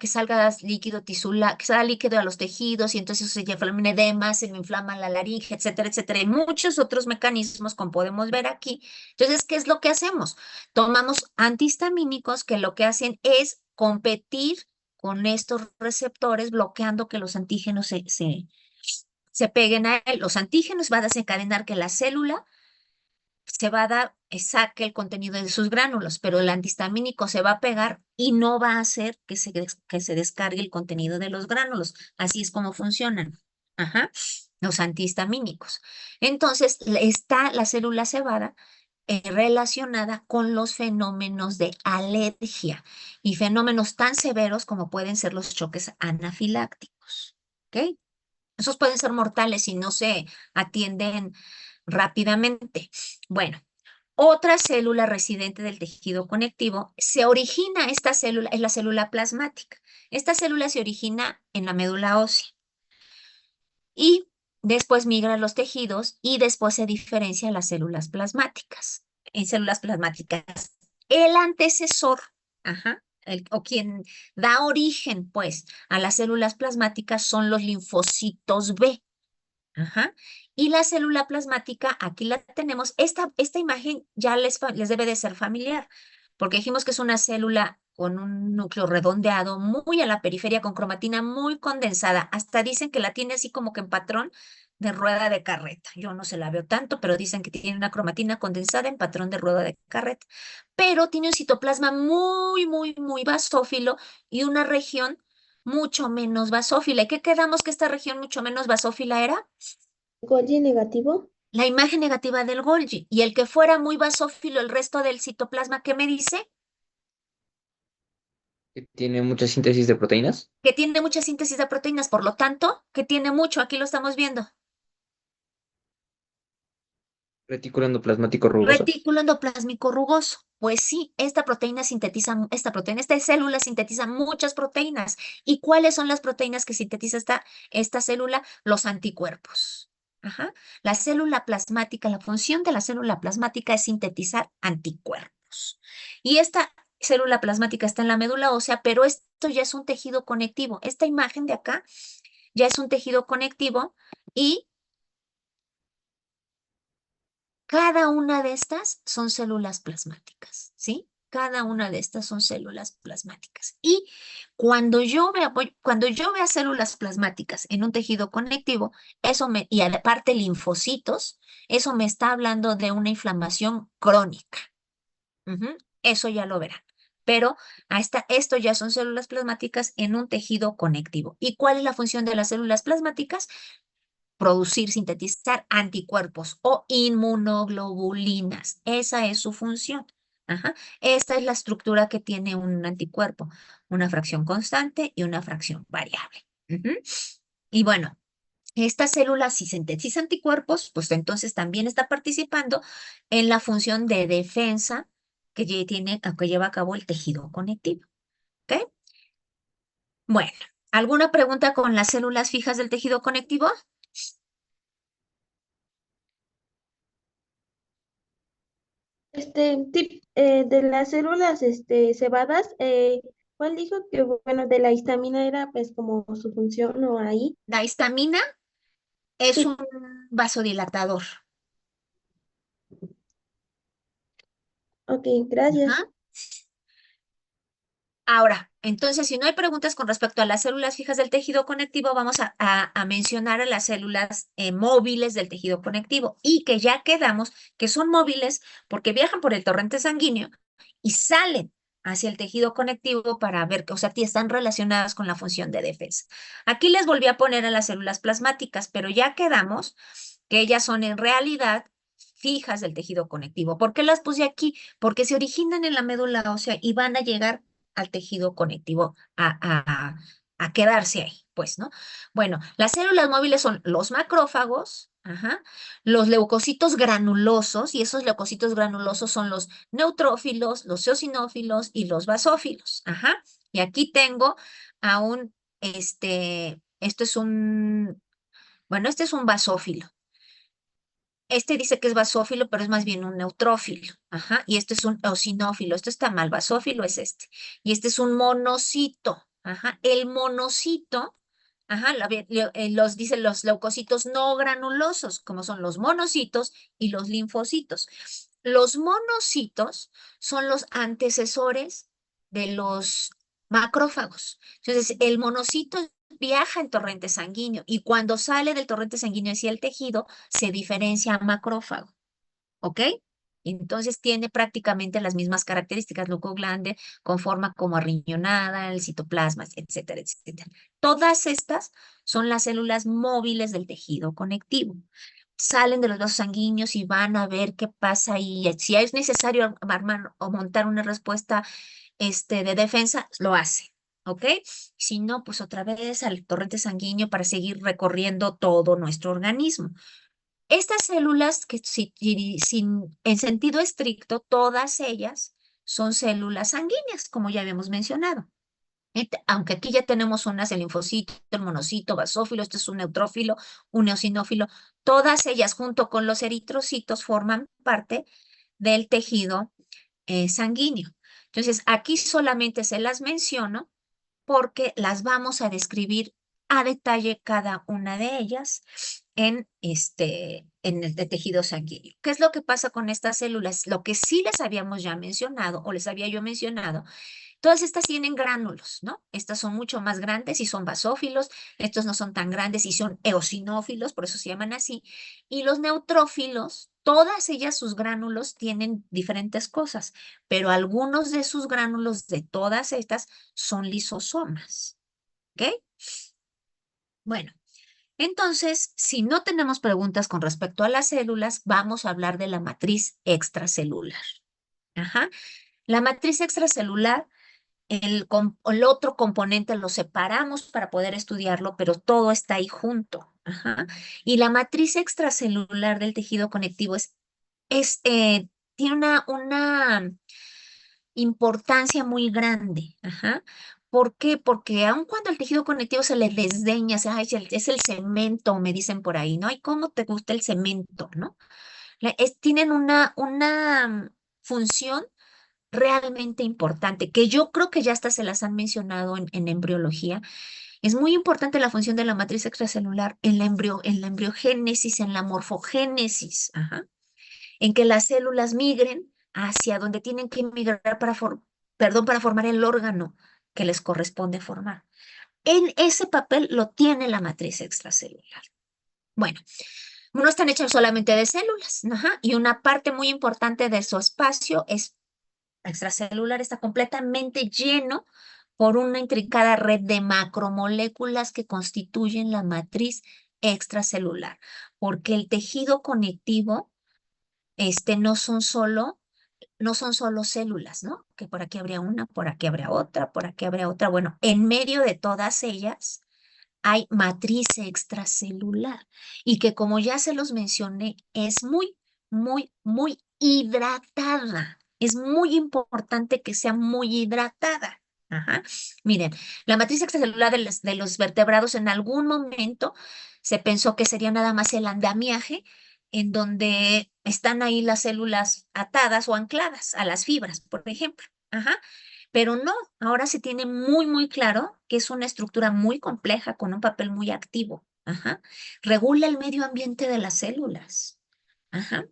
salga líquido tisular, que salga líquido a los tejidos y entonces se llama un edema, se me inflama la laringe, etcétera, etcétera, y muchos otros mecanismos, como podemos ver aquí. Entonces, ¿qué es lo que hacemos? Tomamos antihistamínicos que lo que hacen es competir con estos receptores, bloqueando que los antígenos se peguen a él. Los antígenos van a desencadenar que la célula se va a dar, saque el contenido de sus gránulos, pero el antihistamínico se va a pegar y no va a hacer que se descargue el contenido de los gránulos. Así es como funcionan. Ajá, los antihistamínicos. Entonces, está la célula cebada relacionada con los fenómenos de alergia y fenómenos tan severos como pueden ser los choques anafilácticos. ¿Ok? Esos pueden ser mortales si no se atienden rápidamente. Bueno, otra célula residente del tejido conectivo, se origina esta célula, es la célula plasmática. Esta célula se origina en la médula ósea y después migra a los tejidos y después se diferencia a las células plasmáticas. En células plasmáticas, el antecesor, o quien da origen, pues, a las células plasmáticas son los linfocitos B. Ajá. Y la célula plasmática, aquí la tenemos. Esta imagen ya les debe de ser familiar, porque dijimos que es una célula con un núcleo redondeado, muy a la periferia, con cromatina muy condensada. Hasta dicen que la tiene así como que en patrón de rueda de carreta. Yo no se la veo tanto, pero dicen que tiene una cromatina condensada en patrón de rueda de carreta. Pero tiene un citoplasma muy, muy, muy basófilo y una región mucho menos basófila. ¿Y qué quedamos que esta región mucho menos basófila era? Golgi negativo. La imagen negativa del Golgi. Y el que fuera muy basófilo, el resto del citoplasma, ¿qué me dice? Que tiene mucha síntesis de proteínas. Que tiene mucha síntesis de proteínas, por lo tanto, que tiene mucho, aquí lo estamos viendo. Retículo endoplasmático rugoso. Retículo endoplásmico rugoso. Pues sí, esta célula sintetiza muchas proteínas. ¿Y cuáles son las proteínas que sintetiza esta célula? Los anticuerpos. Ajá. La célula plasmática, la función de la célula plasmática es sintetizar anticuerpos. Y esta célula plasmática está en la médula ósea, pero esto ya es un tejido conectivo. Esta imagen de acá ya es un tejido conectivo y cada una de estas son células plasmáticas, ¿sí? Cada una de estas son células plasmáticas. Y cuando yo vea células plasmáticas en un tejido conectivo, y aparte linfocitos, eso me está hablando de una inflamación crónica. Eso ya lo verán. Pero esto ya son células plasmáticas en un tejido conectivo. ¿Y cuál es la función de las células plasmáticas? Producir, sintetizar anticuerpos o inmunoglobulinas. Esa es su función. Esta es la estructura que tiene un anticuerpo, una fracción constante y una fracción variable. Y bueno, esta célula, si sintetiza anticuerpos, pues entonces también está participando en la función de defensa que lleva a cabo el tejido conectivo. ¿Ok? Bueno, ¿alguna pregunta con las células fijas del tejido conectivo? De las células cebadas, ¿cuál dijo que, bueno, de la histamina era pues como su función o ahí? La histamina es Sí, un vasodilatador. ok, gracias. Ajá. Ahora, entonces, si no hay preguntas con respecto a las células fijas del tejido conectivo, vamos a mencionar a las células móviles del tejido conectivo y que ya quedamos que son móviles porque viajan por el torrente sanguíneo y salen hacia el tejido conectivo para ver, o sea, están relacionadas con la función de defensa. Aquí les volví a poner a las células plasmáticas, pero ya quedamos que ellas son en realidad fijas del tejido conectivo. ¿Por qué las puse aquí? Porque se originan en la médula ósea y van a llegar al tejido conectivo a quedarse ahí, pues, ¿no? Bueno, las células móviles son los macrófagos, ajá, los leucocitos granulosos, y esos leucocitos granulosos son los neutrófilos, los eosinófilos y los basófilos, ajá. Y aquí tengo a esto es bueno, este es un basófilo. Este dice que es basófilo, pero es más bien un neutrófilo. Ajá. Y este es un eosinófilo. Esto está mal. Basófilo es este. Y este es un monocito. Ajá. El monocito, ajá, dicen los leucocitos no granulosos, como son los monocitos y los linfocitos. Los monocitos son los antecesores de los macrófagos. Entonces, el monocito viaja en torrente sanguíneo y cuando sale del torrente sanguíneo hacia el tejido, se diferencia a macrófago, ¿ok? Entonces tiene prácticamente las mismas características, núcleo grande, con forma como arriñonada, el citoplasma, etcétera, etcétera. Todas estas son las células móviles del tejido conectivo. Salen de los vasos sanguíneos y van a ver qué pasa ahí. Si es necesario armar o montar una respuesta de defensa, lo hace. ¿Ok? Si no, pues otra vez al torrente sanguíneo para seguir recorriendo todo nuestro organismo. Estas células, que en sentido estricto, todas ellas son células sanguíneas, como ya habíamos mencionado. Aunque aquí ya tenemos unas, el linfocito, el monocito, basófilo, este es un neutrófilo, un eosinófilo, todas ellas junto con los eritrocitos forman parte del tejido sanguíneo. Entonces, aquí solamente se las menciono porque las vamos a describir a detalle cada una de ellas en el tejido sanguíneo. ¿Qué es lo que pasa con estas células? Lo que sí les habíamos ya mencionado, o les había yo mencionado, todas estas tienen gránulos, ¿no? Estas son mucho más grandes y son basófilos, estos no son tan grandes y son eosinófilos, por eso se llaman así. Y los neutrófilos, todas ellas, sus gránulos tienen diferentes cosas, pero algunos de sus gránulos de todas estas son lisosomas, ¿ok? Bueno, entonces, si no tenemos preguntas con respecto a las células, vamos a hablar de la matriz extracelular. Ajá. La matriz extracelular, el otro componente lo separamos para poder estudiarlo, pero todo está ahí junto. Ajá. Y la matriz extracelular del tejido conectivo tiene una importancia muy grande. Ajá. ¿Por qué? Porque aun cuando el tejido conectivo se le desdeña, o sea, es el cemento, me dicen por ahí, ¿no? ¿Y cómo te gusta el cemento, no? Tienen una función realmente importante, que yo creo que ya hasta se las han mencionado en embriología. Es muy importante la función de la matriz extracelular en la embriogénesis, en la morfogénesis, ajá, en que las células migren hacia donde tienen que migrar para formar el órgano que les corresponde formar. En ese papel lo tiene la matriz extracelular. Bueno, no están hechas solamente de células, ajá, y una parte muy importante de su espacio extracelular está completamente lleno por una intrincada red de macromoléculas que constituyen la matriz extracelular, porque el tejido conectivo no son solo células, ¿no? Que por aquí habría una, por aquí habría otra, por aquí habría otra. Bueno, en medio de todas ellas hay matriz extracelular y que, como ya se los mencioné, es muy, muy, muy hidratada. Es muy importante que sea muy hidratada. Ajá. Miren, la matriz extracelular de los vertebrados en algún momento se pensó que sería nada más el andamiaje en donde están ahí las células atadas o ancladas a las fibras, por ejemplo. Ajá. Pero no, ahora se tiene muy, muy claro que es una estructura muy compleja con un papel muy activo. Ajá. Regula el medio ambiente de las células. Ajá.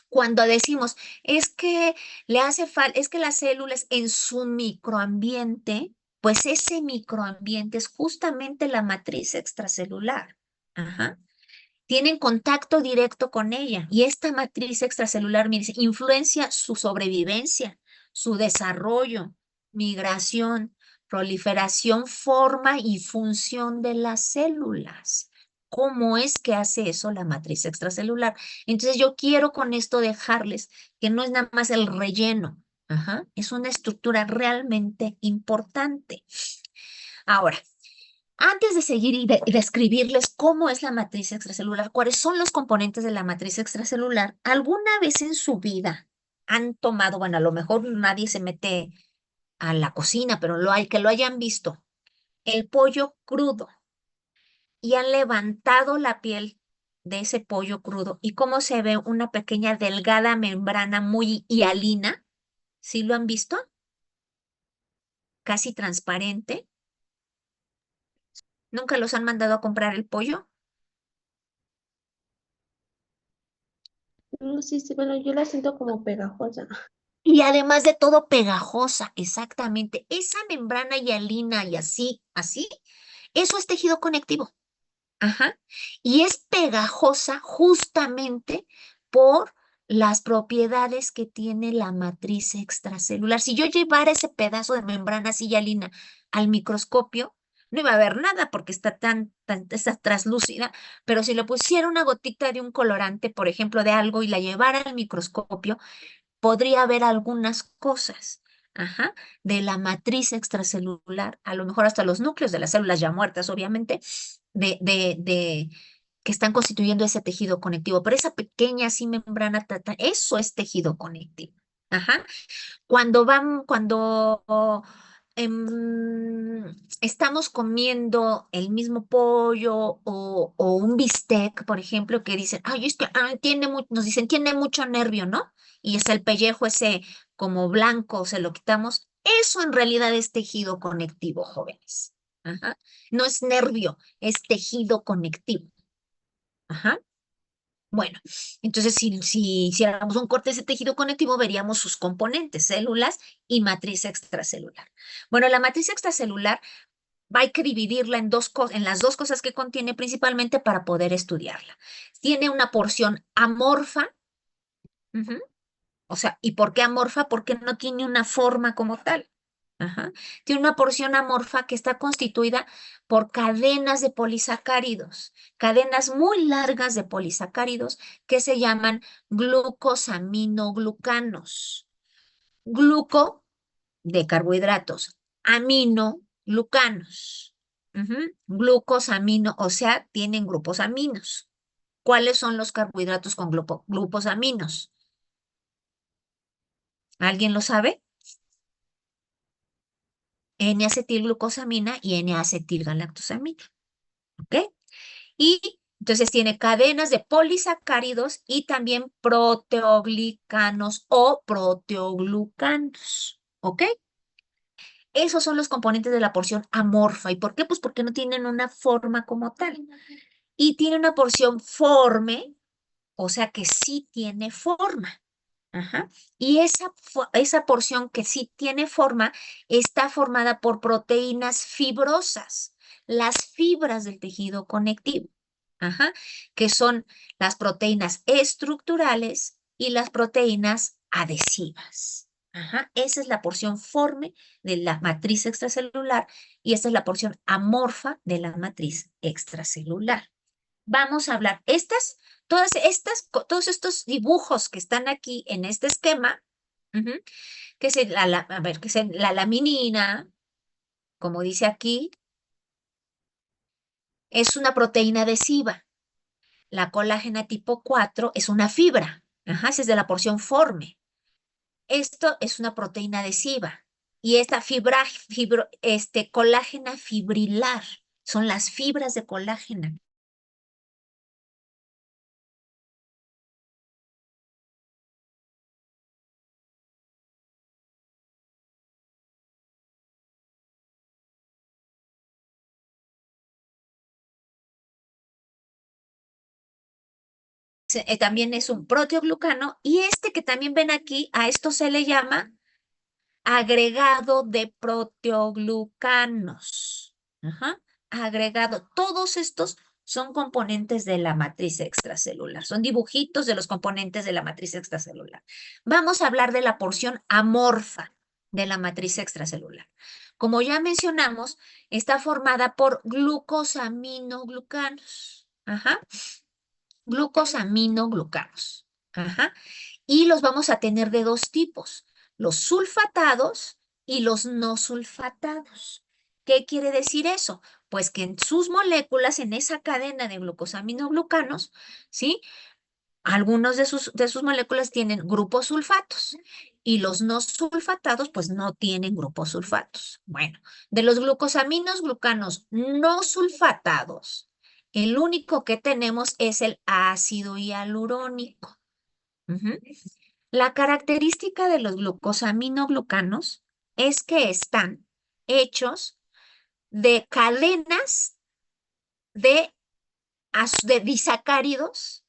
Cuando decimos, es que es que las células en su microambiente, pues ese microambiente es justamente la matriz extracelular. Ajá. Tienen contacto directo con ella y esta matriz extracelular, mire, influencia su sobrevivencia, su desarrollo, migración, proliferación, forma y función de las células. cómo es que hace eso la matriz extracelular. Entonces yo quiero con esto dejarles que no es nada más el relleno, ajá, es una estructura realmente importante. Ahora, antes de seguir y describirles cómo es la matriz extracelular, cuáles son los componentes de la matriz extracelular, ¿alguna vez en su vida han tomado, bueno, a lo mejor nadie se mete a la cocina, pero que lo hayan visto, el pollo crudo y han levantado la piel de ese pollo crudo y cómo se ve una pequeña delgada membrana muy hialina? ¿Sí lo han visto? Casi transparente. ¿Nunca los han mandado a comprar el pollo? No, sí, sí, bueno, yo la siento como pegajosa. Y además de todo pegajosa, exactamente. Esa membrana hialina y así, eso es tejido conectivo. Ajá. Y es pegajosa justamente por las propiedades que tiene la matriz extracelular. Si yo llevara ese pedazo de membrana así hialina al microscopio, no iba a ver nada porque está traslúcida, pero si le pusiera una gotita de un colorante, por ejemplo, de algo y la llevara al microscopio, podría haber algunas cosas, ajá, de la matriz extracelular, a lo mejor hasta los núcleos de las células ya muertas, obviamente, de que están constituyendo ese tejido conectivo. Pero esa pequeña así membrana, eso es tejido conectivo. Ajá. Cuando estamos comiendo el mismo pollo o un bistec, por ejemplo, que dicen, ay, es que nos dicen, tiene mucho nervio, ¿no? Y es el pellejo ese como blanco, se lo quitamos. Eso en realidad es tejido conectivo, jóvenes. Ajá. No es nervio, es tejido conectivo. Ajá. Bueno, entonces si hiciéramos un corte de ese tejido conectivo, veríamos sus componentes, células y matriz extracelular. Bueno, la matriz extracelular hay que dividirla en las dos cosas que contiene principalmente para poder estudiarla. Tiene una porción amorfa, ujú, o sea, ¿y por qué amorfa? Porque no tiene una forma como tal. Ajá. Tiene una porción amorfa que está constituida por cadenas de polisacáridos, cadenas muy largas de polisacáridos que se llaman glucosaminoglucanos. Gluco de carbohidratos, amino, glucanos. Ujú. Glucosamino, o sea, tienen grupos aminos. ¿Cuáles son los carbohidratos con grupos aminos? ¿Alguien lo sabe? N-acetilglucosamina y N-acetilgalactosamina. ¿Ok? Y entonces tiene cadenas de polisacáridos y también proteoglicanos o proteoglucanos. ¿Ok? Esos son los componentes de la porción amorfa. ¿Y por qué? Pues porque no tienen una forma como tal. Y tiene una porción forme, o sea que sí tiene forma. Ajá. Y esa porción que sí tiene forma está formada por proteínas fibrosas, las fibras del tejido conectivo, ajá, que son las proteínas estructurales y las proteínas adhesivas. Ajá. Esa es la porción forme de la matriz extracelular y esta es la porción amorfa de la matriz extracelular. Vamos a hablar todos estos dibujos que están aquí en este esquema, ujú, que es que es la laminina, como dice aquí, es una proteína adhesiva. La colágena tipo 4 es una fibra, ajá, esa es de la porción forme. Esto es una proteína adhesiva. Y esta colágena fibrilar, son las fibras de colágena. También es un proteoglucano y este que también ven aquí, a esto se le llama agregado de proteoglucanos. Ajá. Agregado. Todos estos son componentes de la matriz extracelular. Son dibujitos de los componentes de la matriz extracelular. Vamos a hablar de la porción amorfa de la matriz extracelular. Como ya mencionamos, está formada por glucosaminoglucanos. Ajá. Glucosaminoglucanos. Ajá. Y los vamos a tener de dos tipos, los sulfatados y los no sulfatados. ¿Qué quiere decir eso? Pues que en sus moléculas, en esa cadena de glucosaminoglucanos, ¿sí? Algunos de sus moléculas tienen grupos sulfatos y los no sulfatados pues no tienen grupos sulfatos. Bueno, de los glucosaminos glucanos no sulfatados, el único que tenemos es el ácido hialurónico. Ujú. La característica de los glucosaminoglucanos es que están hechos de cadenas de, de disacáridos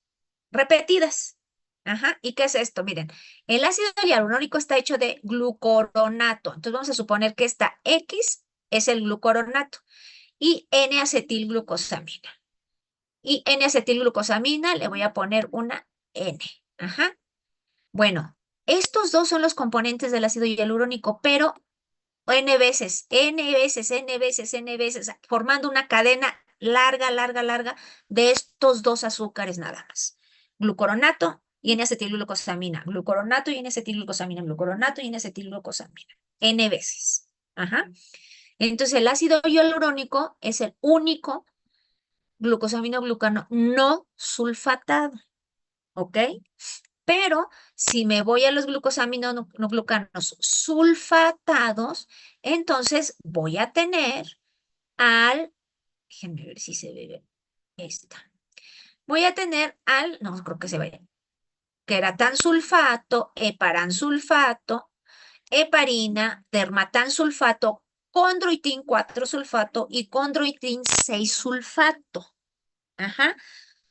repetidas. Ajá. ¿Y qué es esto? Miren, el ácido hialurónico está hecho de glucoronato. Entonces vamos a suponer que esta X es el glucoronato y N-acetilglucosamina. Y N-acetilglucosamina le voy a poner una N. Ajá. Bueno, estos dos son los componentes del ácido hialurónico, pero N veces, N veces, N veces, N veces, formando una cadena larga, larga, larga de estos dos azúcares nada más. Glucoronato y N-acetilglucosamina, glucoronato y N-acetilglucosamina, glucoronato y N-acetilglucosamina, N veces. Ajá. Entonces el ácido hialurónico es el único glucosaminoglucano no sulfatado, ¿ok? Pero si me voy a los glucosaminoglucanos sulfatados, entonces voy a tener déjenme ver si se ve esta. Voy a tener no creo que se vaya, queratansulfato, heparansulfato, heparina, dermatansulfato, condroitin 4 sulfato y condroitin 6 sulfato. Ajá.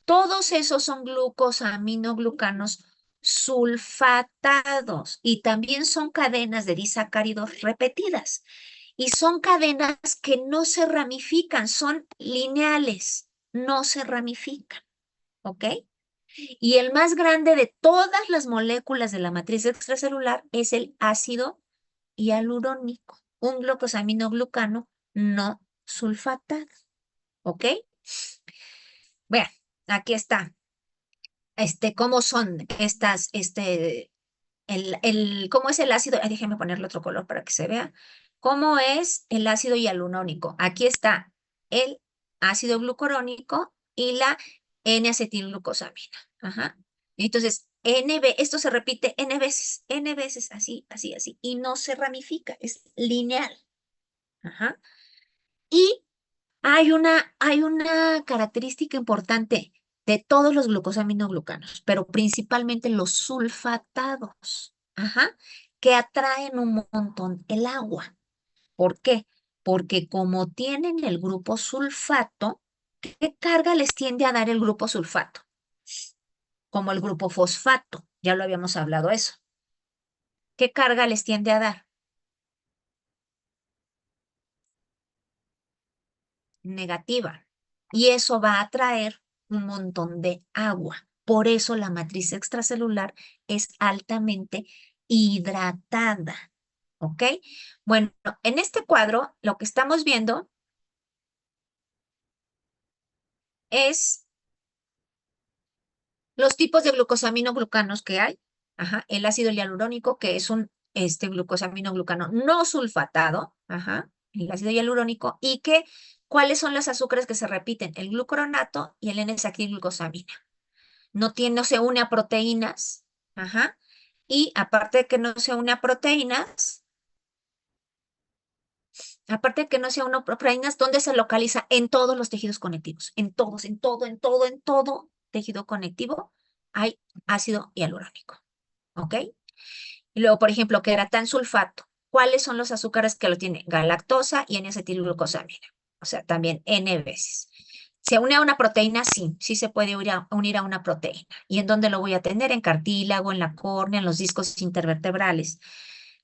Todos esos son glucosaminoglucanos sulfatados y también son cadenas de disacáridos repetidas. Y son cadenas que no se ramifican, son lineales, no se ramifican. ¿Ok? Y el más grande de todas las moléculas de la matriz extracelular es el ácido hialurónico, un glucosaminoglucano no sulfatado. ¿Ok? Vean, aquí está. ¿Cómo son estas, cómo es el ácido? Déjenme ponerle otro color para que se vea. ¿Cómo es el ácido hialurónico? Aquí está el ácido glucurónico y la N-acetilglucosamina. Ajá. Entonces, esto se repite N veces, así, así, así, y no se ramifica, es lineal. Ajá. Y hay una característica importante de todos los glucosaminoglucanos, pero principalmente los sulfatados, ajá, que atraen un montón el agua. ¿Por qué? Porque como tienen el grupo sulfato, ¿qué carga les tiende a dar el grupo sulfato? Como el grupo fosfato, ya lo habíamos hablado eso. ¿Qué carga les tiende a dar? Negativa. Y eso va a atraer un montón de agua. Por eso la matriz extracelular es altamente hidratada. ¿Ok? Bueno, en este cuadro lo que estamos viendo es los tipos de glucosaminoglucanos que hay. Ajá, el ácido hialurónico, que es un glucosaminoglucano no sulfatado. Ajá, el ácido hialurónico. Y que, ¿cuáles son los azúcares que se repiten? El glucoronato y el N-acetilglucosamina. No se une a proteínas. Ajá. Y aparte de que no se une a proteínas, ¿dónde se localiza? En todos los tejidos conectivos. En todos, en todo tejido conectivo hay ácido hialurónico. ¿Ok? Y luego, por ejemplo, queratansulfato. ¿Cuáles son los azúcares que lo tiene? Galactosa y N-acetilglucosamina. O sea, también N veces. ¿Se une a una proteína? Sí, sí se puede unir a una proteína. ¿Y en dónde lo voy a tener? En cartílago, en la córnea, en los discos intervertebrales.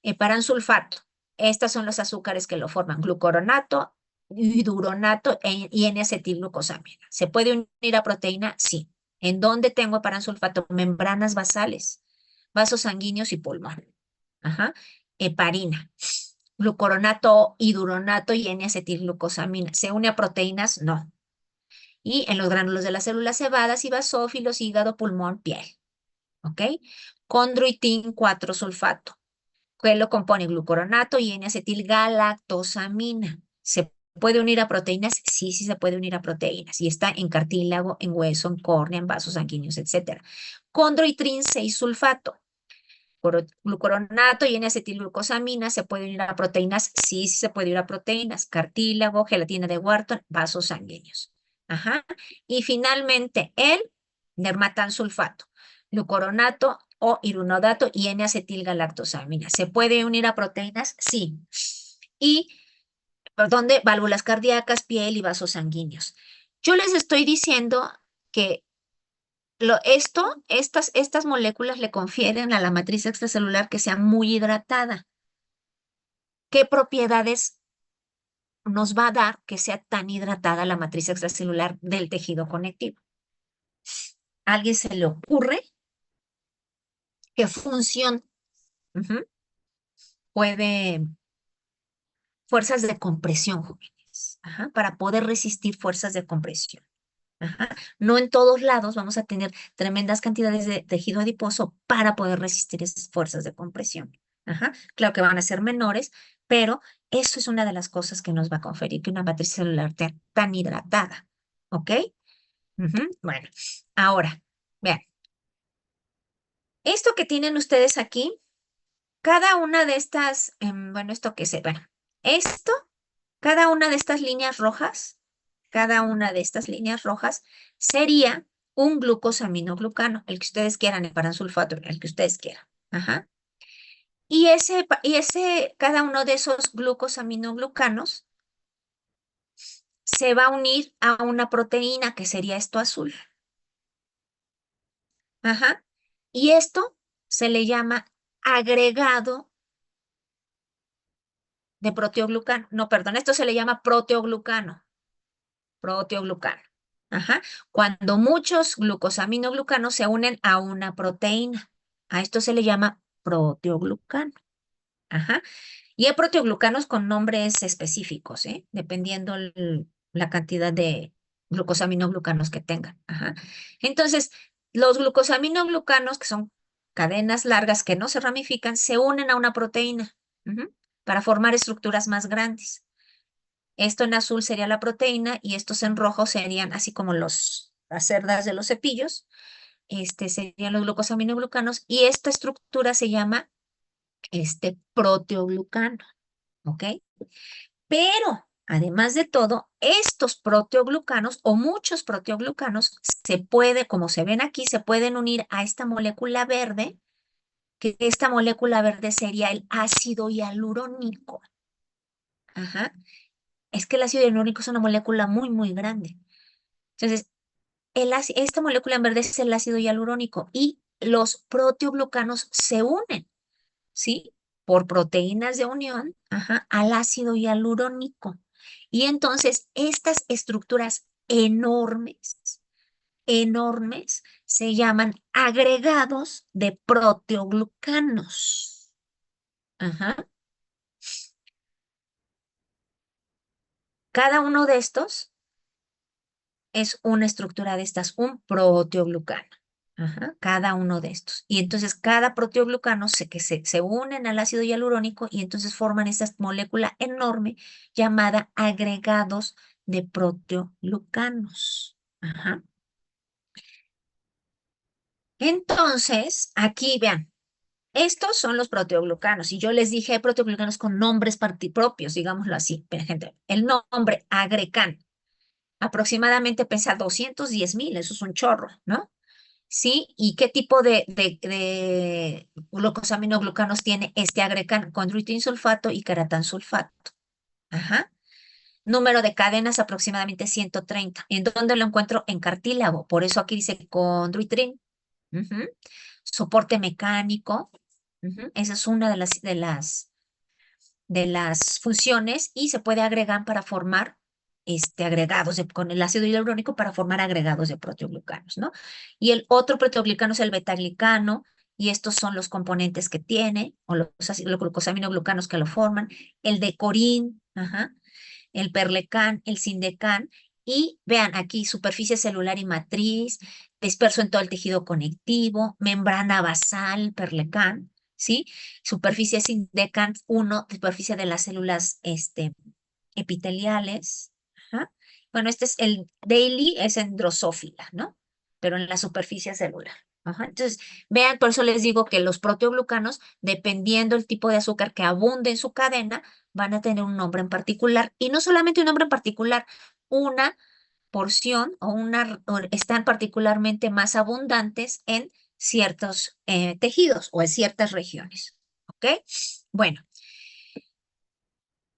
Heparansulfato. Estos son los azúcares que lo forman. Glucoronato, hidronato y N-acetilglucosamina. ¿Se puede unir a proteína? Sí. ¿En dónde tengo heparansulfato? Membranas basales, vasos sanguíneos y pulmón. Ajá. Heparina. Glucoronato, hidronato y N-acetilglucosamina. ¿Se une a proteínas? No. Y en los gránulos de las células cebadas y basófilos, hígado, pulmón, piel. ¿Ok? Condroitin 4-sulfato, que lo compone glucoronato y N-acetilgalactosamina. ¿Se puede unir a proteínas? Sí, sí se puede unir a proteínas. Y está en cartílago, en hueso, en córnea, en vasos sanguíneos, etc. Condroitin 6-sulfato. Glucoronato y N-acetilglucosamina se puede unir a proteínas. Sí, sí se puede unir a proteínas. Cartílago, gelatina de Wharton, vasos sanguíneos. Ajá. Y finalmente el dermatansulfato, glucoronato o irunodato y N-acetilgalactosamina. ¿Se puede unir a proteínas? Sí. ¿Y dónde? Válvulas cardíacas, piel y vasos sanguíneos. Yo les estoy diciendo que estas moléculas le confieren a la matriz extracelular que sea muy hidratada. ¿Qué propiedades nos va a dar que sea tan hidratada la matriz extracelular del tejido conectivo? ¿A alguien se le ocurre qué función puede? Fuerzas de compresión, jóvenes, para poder resistir fuerzas de compresión. No en todos lados vamos a tener tremendas cantidades de tejido adiposo para poder resistir esas fuerzas de compresión. Claro que van a ser menores, pero eso es una de las cosas que nos va a conferir que una matriz celular tan hidratada. ¿Ok? Bueno, ahora, vean. Esto que tienen ustedes aquí, cada una de estas, bueno, cada una de estas líneas rojas, sería un glucosaminoglucano, el que ustedes quieran, el paransulfato, el que ustedes quieran. Y cada uno de esos glucosaminoglucanos se va a unir a una proteína que sería esto azul. Y esto se le llama agregado de proteoglucano. No, perdón, esto se le llama proteoglucano. Cuando muchos glucosaminoglucanos se unen a una proteína, a esto se le llama proteoglucano. Y hay proteoglucanos con nombres específicos, dependiendo la cantidad de glucosaminoglucanos que tengan. Entonces, los glucosaminoglucanos, que son cadenas largas que no se ramifican, se unen a una proteína para formar estructuras más grandes. Esto en azul sería la proteína y estos en rojo serían así como las cerdas de los cepillos. Serían los glucosaminoglucanos y esta estructura se llama proteoglucano. ¿Ok? Pero, además de todo, estos proteoglucanos o muchos proteoglucanos como se ven aquí, se pueden unir a esta molécula verde, que esta molécula verde sería el ácido hialurónico. Es que el ácido hialurónico es una molécula muy, muy grande. Entonces, esta molécula en verde es el ácido hialurónico y los proteoglucanos se unen, ¿sí? Por proteínas de unión, al ácido hialurónico. Y entonces, estas estructuras enormes se llaman agregados de proteoglucanos. Cada uno de estos es una estructura de estas, un proteoglucano. Cada uno de estos. Y entonces cada proteoglucano se unen al ácido hialurónico y entonces forman esta molécula enorme llamada agregados de proteoglucanos. Entonces, aquí vean, estos son los proteoglucanos. Y yo les dije hay proteoglucanos con nombres propios, digámoslo así. Gente, el nombre agrecan aproximadamente pesa 210,000, eso es un chorro, ¿no? ¿Sí? ¿Y qué tipo de glucosaminoglucanos tiene este agrecan? Condroitin sulfato y caratansulfato. Número de cadenas aproximadamente 130. ¿En dónde lo encuentro? En cartílago. Por eso aquí dice condroitin. Soporte mecánico. Esa es una de las funciones y se puede agregar para formar agregados con el ácido hialurónico para formar agregados de proteoglucanos, ¿no? Y el otro proteoglucano es el betaglicano y estos son los componentes que tiene o los glucosaminoglucanos que lo forman, el decorin, el perlecan, el sindecan Y vean aquí, superficie celular y matriz, disperso en todo el tejido conectivo, membrana basal, Perlecan, ¿sí? Superficie Sindecans 1, superficie de las células epiteliales. Ajá. Bueno, este es el daily, es en drosófila, ¿no? Pero en la superficie celular. Ajá. Entonces, vean, por eso les digo que los proteoglucanos, dependiendo el tipo de azúcar que abunde en su cadena, van a tener un nombre en particular. Y no solamente un nombre en particular, una porción o están particularmente más abundantes en ciertos tejidos o en ciertas regiones. ¿Ok? Bueno,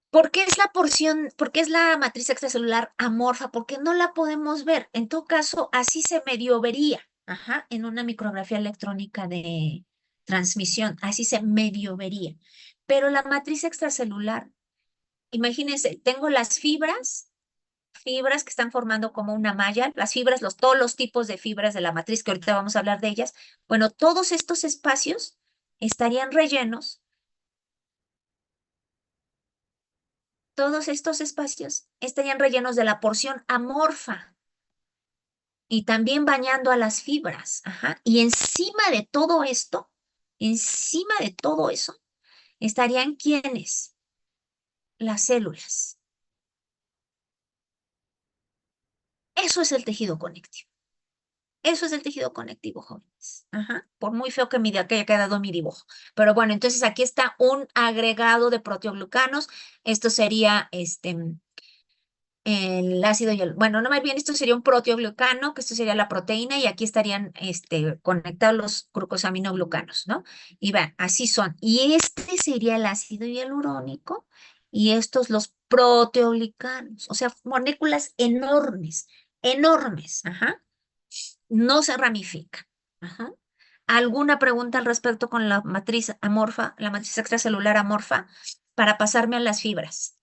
¿por qué es la porción, por qué es la matriz extracelular amorfa? Porque no la podemos ver. En todo caso, así se medio vería, ajá, en una micrografía electrónica de transmisión, así se medio vería. Pero la matriz extracelular, imagínense, tengo las fibras que están formando como una malla, las fibras, todos los tipos de fibras de la matriz, que ahorita vamos a hablar de ellas. Bueno, todos estos espacios estarían rellenos, todos estos espacios estarían rellenos de la porción amorfa y también bañando a las fibras. Ajá. Y encima de todo eso, estarían ¿quiénes? Las células. Eso es el tejido conectivo. Eso es el tejido conectivo, jóvenes. Ajá. Por muy feo que que haya quedado mi dibujo. Pero bueno, entonces aquí está un agregado de proteoglucanos. Esto sería el ácido y bueno, no más bien esto sería un proteoglucano, que esto sería la proteína, y aquí estarían conectados los glucosaminoglucanos, ¿no? Y vean, así son. Y este sería el ácido hialurónico, y estos los proteoglicanos, o sea, moléculas enormes, enormes, ajá. No se ramifican. Ajá. ¿Alguna pregunta al respecto con la matriz amorfa, la matriz extracelular amorfa, para pasarme a las fibras?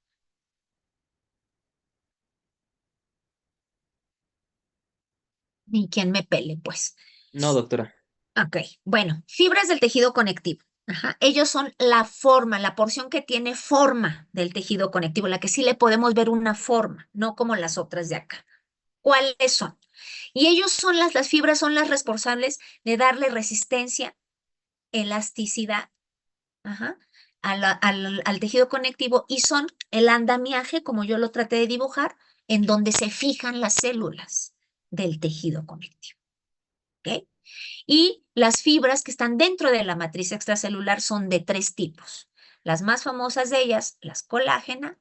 Ni quien me pele, pues. No, doctora. Ok, bueno, fibras del tejido conectivo. Ajá. Ellos son la forma, la porción que tiene forma del tejido conectivo, la que sí le podemos ver una forma, no como las otras de acá. ¿Cuáles son? Y ellos son las fibras son las responsables de darle resistencia, elasticidad, ajá, al tejido conectivo, y son el andamiaje, como yo lo traté de dibujar, en donde se fijan las células del tejido conectivo. ¿Ok? Y las fibras que están dentro de la matriz extracelular son de 3 tipos. Las más famosas de ellas, las colágena,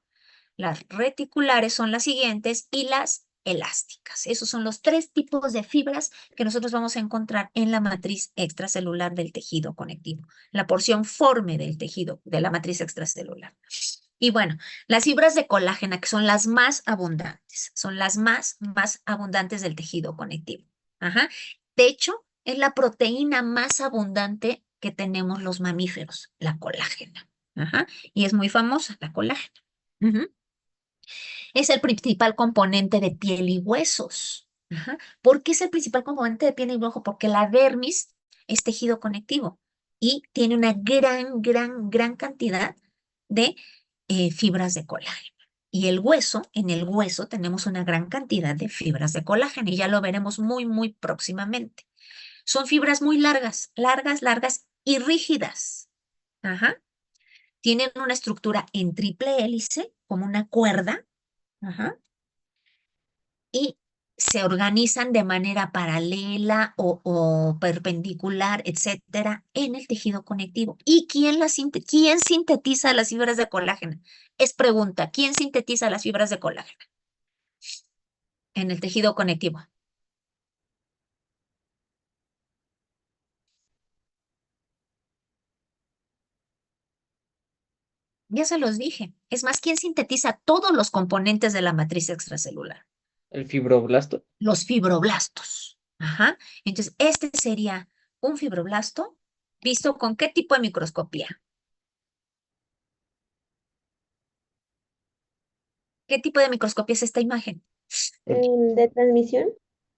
las reticulares son las siguientes, y las elásticas. Esos son los 3 tipos de fibras que nosotros vamos a encontrar en la matriz extracelular del tejido conectivo, la porción forme del tejido de la matriz extracelular. Y bueno, las fibras de colágena, que son las más abundantes, son las más abundantes del tejido conectivo. Ajá. De hecho, es la proteína más abundante que tenemos los mamíferos, la colágena. Ajá. Y es muy famosa, la colágena. Ujú. Es el principal componente de piel y huesos. Ajá. ¿Por qué es el principal componente de piel y hueso? Porque la dermis es tejido conectivo y tiene una gran cantidad de fibras de colágeno. Y el hueso, en el hueso tenemos una gran cantidad de fibras de colágeno, y ya lo veremos muy próximamente. Son fibras muy largas y rígidas. Ajá. Tienen una estructura en triple hélice, como una cuerda. Ajá. Y se organizan de manera paralela o perpendicular, etcétera, en el tejido conectivo. ¿Y quién sintetiza las fibras de colágeno? Es pregunta, ¿quién sintetiza las fibras de colágeno en el tejido conectivo? Ya se los dije. Es más, ¿quién sintetiza todos los componentes de la matriz extracelular? El fibroblasto. Los fibroblastos. Ajá. Entonces, este sería un fibroblasto visto con ¿qué tipo de microscopía? ¿Qué tipo de microscopía es esta imagen? ¿De transmisión?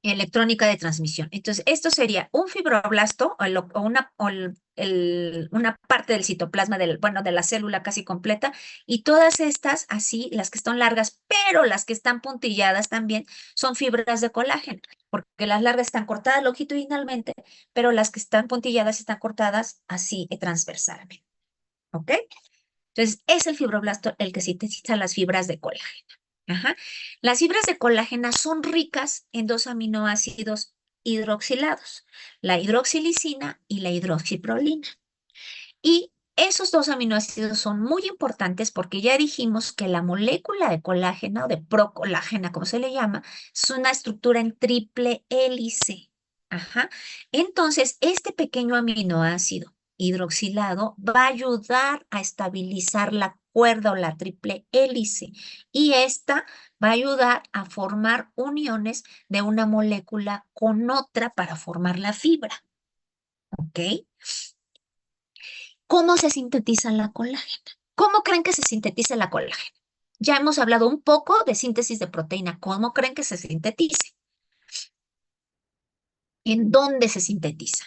electrónica de transmisión. Entonces, esto sería un fibroblasto una parte del citoplasma bueno, de la célula casi completa, y todas estas, así, las que están largas, pero las que están puntilladas también, son fibras de colágeno, porque las largas están cortadas longitudinalmente, pero las que están puntilladas están cortadas así transversalmente. ¿Ok? Entonces, es el fibroblasto el que sintetiza las fibras de colágeno. Ajá. Las fibras de colágeno son ricas en dos aminoácidos hidroxilados, la hidroxilisina y la hidroxiprolina. Y esos dos aminoácidos son muy importantes porque ya dijimos que la molécula de colágeno, de procolágena, como se le llama, es una estructura en triple hélice. Ajá. Entonces, este pequeño aminoácido hidroxilado va a ayudar a estabilizar la cuerda o la triple hélice, y esta va a ayudar a formar uniones de una molécula con otra para formar la fibra. ¿Ok? ¿Cómo se sintetiza la colágena? ¿Cómo creen que se sintetiza la colágena? Ya hemos hablado un poco de síntesis de proteína. ¿Cómo creen que se sintetice? ¿En dónde se sintetiza?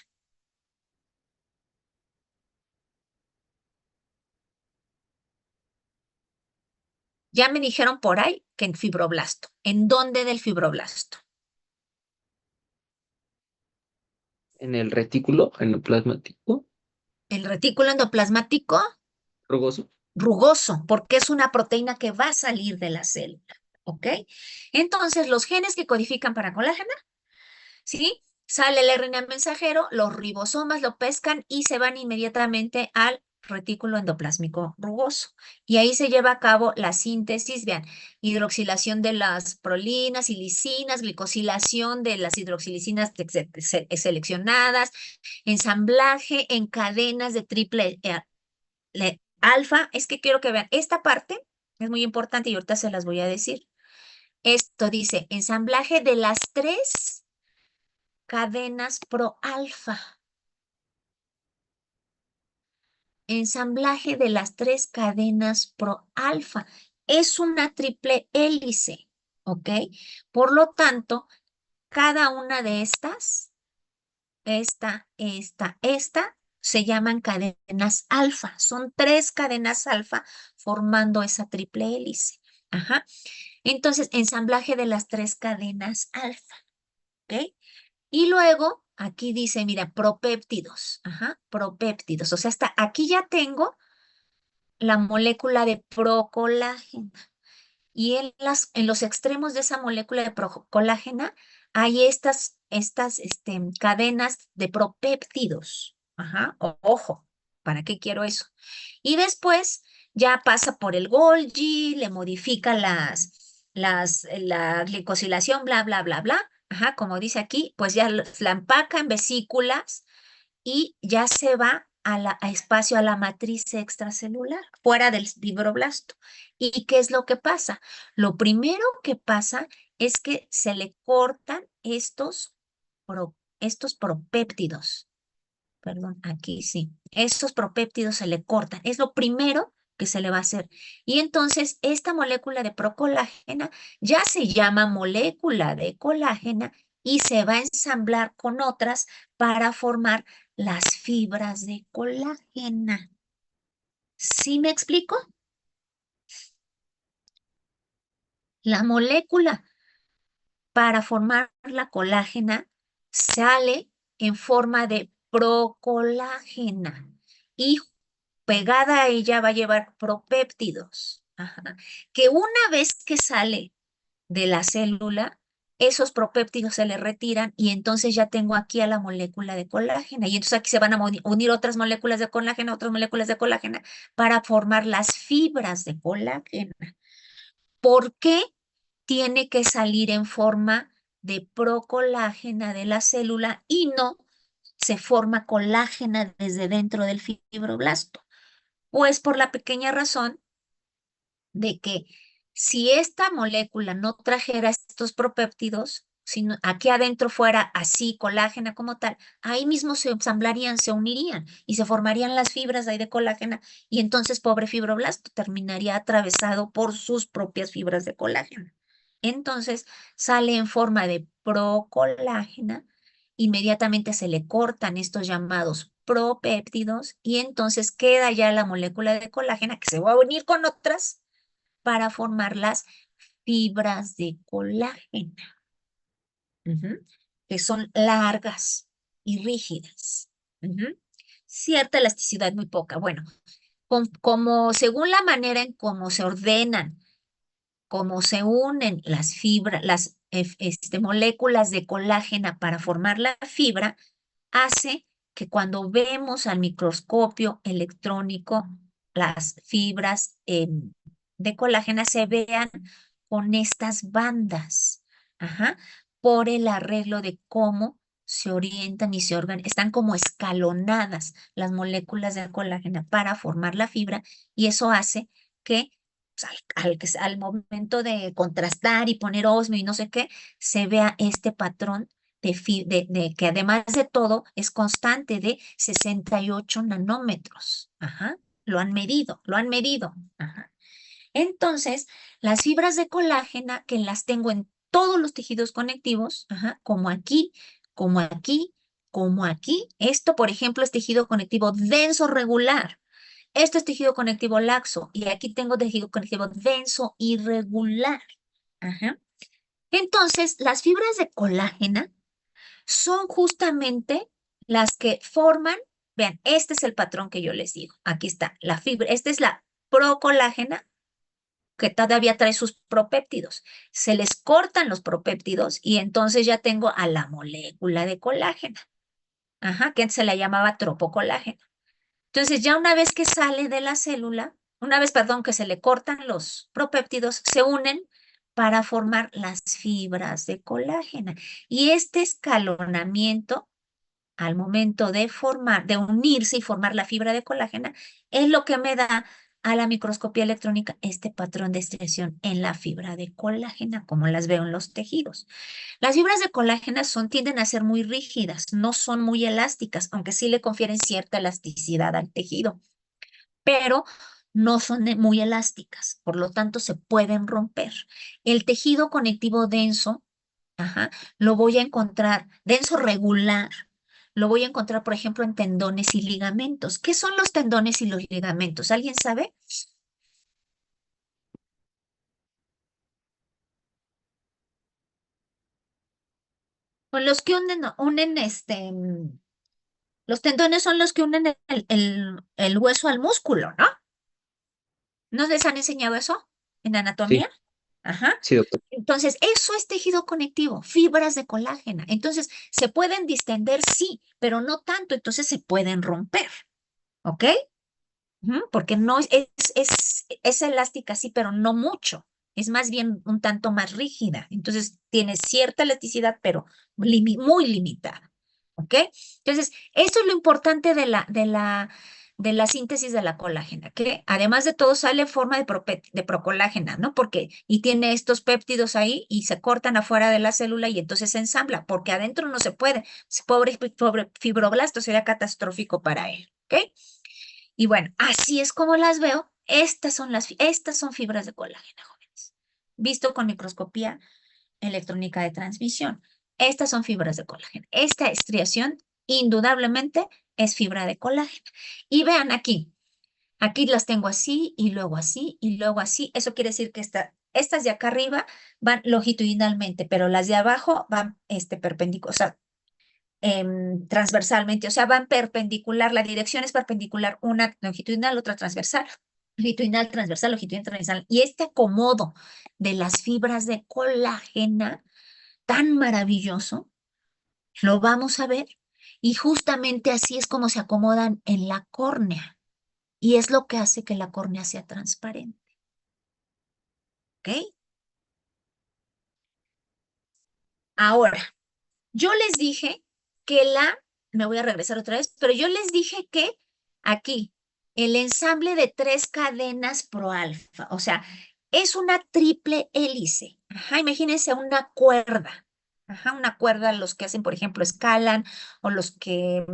Ya me dijeron por ahí que en fibroblasto. ¿En dónde del fibroblasto? En el retículo endoplasmático El retículo endoplasmático rugoso. rugoso, porque es una proteína que va a salir de la célula. ¿Ok? Entonces, los genes que codifican para colágeno, ¿sí? Sale el RNA mensajero, los ribosomas lo pescan y se van inmediatamente al retículo endoplásmico rugoso. Y ahí se lleva a cabo la síntesis, vean, hidroxilación de las prolinas y lisinas, glicosilación de las hidroxilicinas seleccionadas, ensamblaje en cadenas de triple alfa. Es que quiero que vean, esta parte es muy importante y ahorita se las voy a decir. Esto dice ensamblaje de las tres cadenas pro alfa. Ensamblaje de las tres cadenas pro alfa. Es una triple hélice, ¿ok? Por lo tanto, cada una de estas, esta, se llaman cadenas alfa. Son tres cadenas alfa formando esa triple hélice. Ajá. Entonces, ensamblaje de las tres cadenas alfa, ¿ok? Y luego, aquí dice, mira, propéptidos. Ajá, propéptidos. O sea, hasta aquí ya tengo la molécula de procolágeno. Y en los extremos de esa molécula de procolágena hay estas cadenas de propéptidos. Ajá, ojo, ¿para qué quiero eso? Y después ya pasa por el Golgi, le modifica la glicosilación, bla, bla, bla, bla. Ajá, como dice aquí, pues ya la empaca en vesículas y ya se va a espacio a la matriz extracelular, fuera del fibroblasto. ¿Y qué es lo que pasa? Lo primero que pasa es que se le cortan estos propéptidos. Perdón, aquí sí. Estos propéptidos se le cortan. Es lo primero que se le va a hacer. Y entonces esta molécula de procolágena ya se llama molécula de colágena y se va a ensamblar con otras para formar las fibras de colágena. ¿Sí me explico? La molécula para formar la colágena sale en forma de procolágena y pegada a ella va a llevar propéptidos. Ajá. Que una vez que sale de la célula, esos propéptidos se le retiran y entonces ya tengo aquí a la molécula de colágena. Y entonces aquí se van a unir otras moléculas de colágena, otras moléculas de colágena para formar las fibras de colágena. ¿Por qué tiene que salir en forma de procolágena de la célula y no se forma colágena desde dentro del fibroblasto? Pues por la pequeña razón de que si esta molécula no trajera estos propéptidos, sino aquí adentro fuera así colágena como tal, ahí mismo se ensamblarían, se unirían y se formarían las fibras de ahí de colágena, y entonces pobre fibroblasto terminaría atravesado por sus propias fibras de colágeno. Entonces sale en forma de procolágena, inmediatamente se le cortan estos llamados propéptidos y entonces queda ya la molécula de colágena que se va a unir con otras para formar las fibras de colágeno, que son largas y rígidas. Cierta elasticidad muy poca. Bueno, como según la manera en cómo se ordenan, cómo se unen las fibras, las moléculas de colágeno para formar la fibra, hace que cuando vemos al microscopio electrónico las fibras de colágeno se vean con estas bandas, por el arreglo de cómo se orientan y se organizan, están como escalonadas las moléculas de colágeno para formar la fibra y eso hace que al momento de contrastar y poner osmio y no sé qué, se vea este patrón de que además de todo es constante de 68 nanómetros. Lo han medido, lo han medido. Entonces, las fibras de colágeno que las tengo en todos los tejidos conectivos, como aquí, como aquí, como aquí. Esto, por ejemplo, es tejido conectivo denso regular. Esto es tejido conectivo laxo y aquí tengo tejido conectivo denso irregular. Entonces, las fibras de colágeno son justamente las que forman, vean, este es el patrón que yo les digo. Aquí está la fibra, esta es la procolágena que todavía trae sus propéptidos. Se les cortan los propéptidos y entonces ya tengo a la molécula de colágeno, que antes se la llamaba tropocolágeno. Entonces, ya una vez que sale de la célula, una vez, perdón, que se le cortan los propéptidos, se unen para formar las fibras de colágeno. Y este escalonamiento, al momento de formar, de unirse y formar la fibra de colágeno, es lo que me da a la microscopía electrónica este patrón de estriación en la fibra de colágeno, como las veo en los tejidos. Las fibras de colágeno tienden a ser muy rígidas, no son muy elásticas, aunque sí le confieren cierta elasticidad al tejido, pero no son muy elásticas, por lo tanto se pueden romper. El tejido conectivo denso, lo voy a encontrar, denso regular, lo voy a encontrar, por ejemplo, en tendones y ligamentos. ¿Qué son los tendones y los ligamentos? ¿Alguien sabe? Pues los que unen los tendones son los que unen el hueso al músculo, ¿no? ¿No les han enseñado eso en Sí, anatomía? Ajá. sí, doctor. Entonces, eso es tejido conectivo, fibras de colágeno. Entonces, se pueden distender, sí, pero no tanto, entonces se pueden romper, ¿ok? Porque no es elástica, sí, pero no mucho. Es más bien un tanto más rígida. Entonces, tiene cierta elasticidad, pero muy limitada. ¿Ok? Entonces, eso es lo importante de la síntesis de la colágena, que además de todo sale en forma de procolágena, ¿no? Y tiene estos péptidos ahí y se cortan afuera de la célula y entonces se ensambla, porque adentro no se puede. Pobre fibroblasto sería catastrófico para él. ¿Ok? Y bueno, así es como las veo. Estas son fibras de colágeno, jóvenes. Visto con microscopía electrónica de transmisión. Estas son fibras de colágeno. Esta estriación, indudablemente, es fibra de colágeno. Y vean aquí. Aquí las tengo así y luego así y luego así. Eso quiere decir que estas de acá arriba van longitudinalmente, pero las de abajo van perpendicular, o sea, transversalmente, o sea, van perpendicular, la dirección es perpendicular, una longitudinal, otra transversal, longitudinal, transversal, longitudinal, transversal. Y este acomodo de las fibras de colágeno, tan maravilloso, lo vamos a ver. Y justamente así es como se acomodan en la córnea. Y es lo que hace que la córnea sea transparente. ¿Ok? Ahora, yo les dije que me voy a regresar otra vez, pero yo les dije que aquí, el ensamble de 3 cadenas proalfa, o sea, es una triple hélice. Imagínense una cuerda. Una cuerda, los que hacen, por ejemplo, escalan, o los que,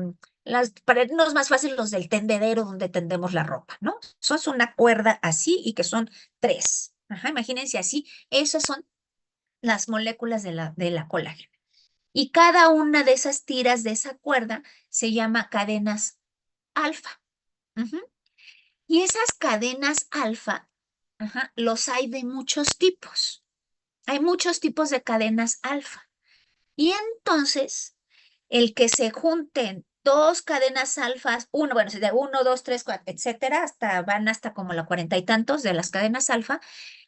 para irnos más fácil, los del tendedero donde tendemos la ropa, ¿no? Eso es una cuerda así y que son 3. Imagínense así, esos son las moléculas de la colágena. Y cada una de esas tiras de esa cuerda se llama cadenas alfa. Ujú. Y esas cadenas alfa, los hay de muchos tipos. Hay muchos tipos de cadenas alfa. Y entonces, el que se junten dos cadenas alfas, bueno, de 1, 2, 3, 4, etcétera, van hasta como la 40 y tantos de las cadenas alfa.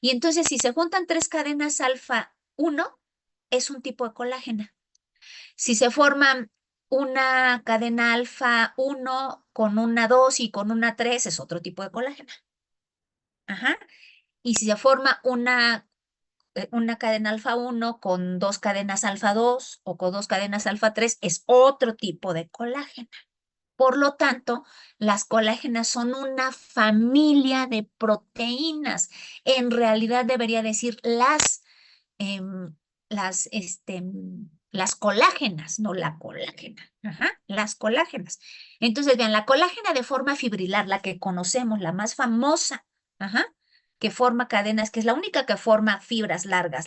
Y entonces, si se juntan tres cadenas alfa 1, es un tipo de colágeno. Si se forman una cadena alfa 1 con una 2 y con una 3, es otro tipo de colágeno. Ajá. Y si se forma una cadena alfa 1 con dos cadenas alfa 2 o con dos cadenas alfa 3, es otro tipo de colágeno. Por lo tanto, las colágenas son una familia de proteínas. En realidad debería decir em, las colágenas, no la colágena. Las colágenas. Entonces, vean, la colágena de forma fibrilar, la que conocemos, la más famosa, que forma cadenas, que es la única que forma fibras largas,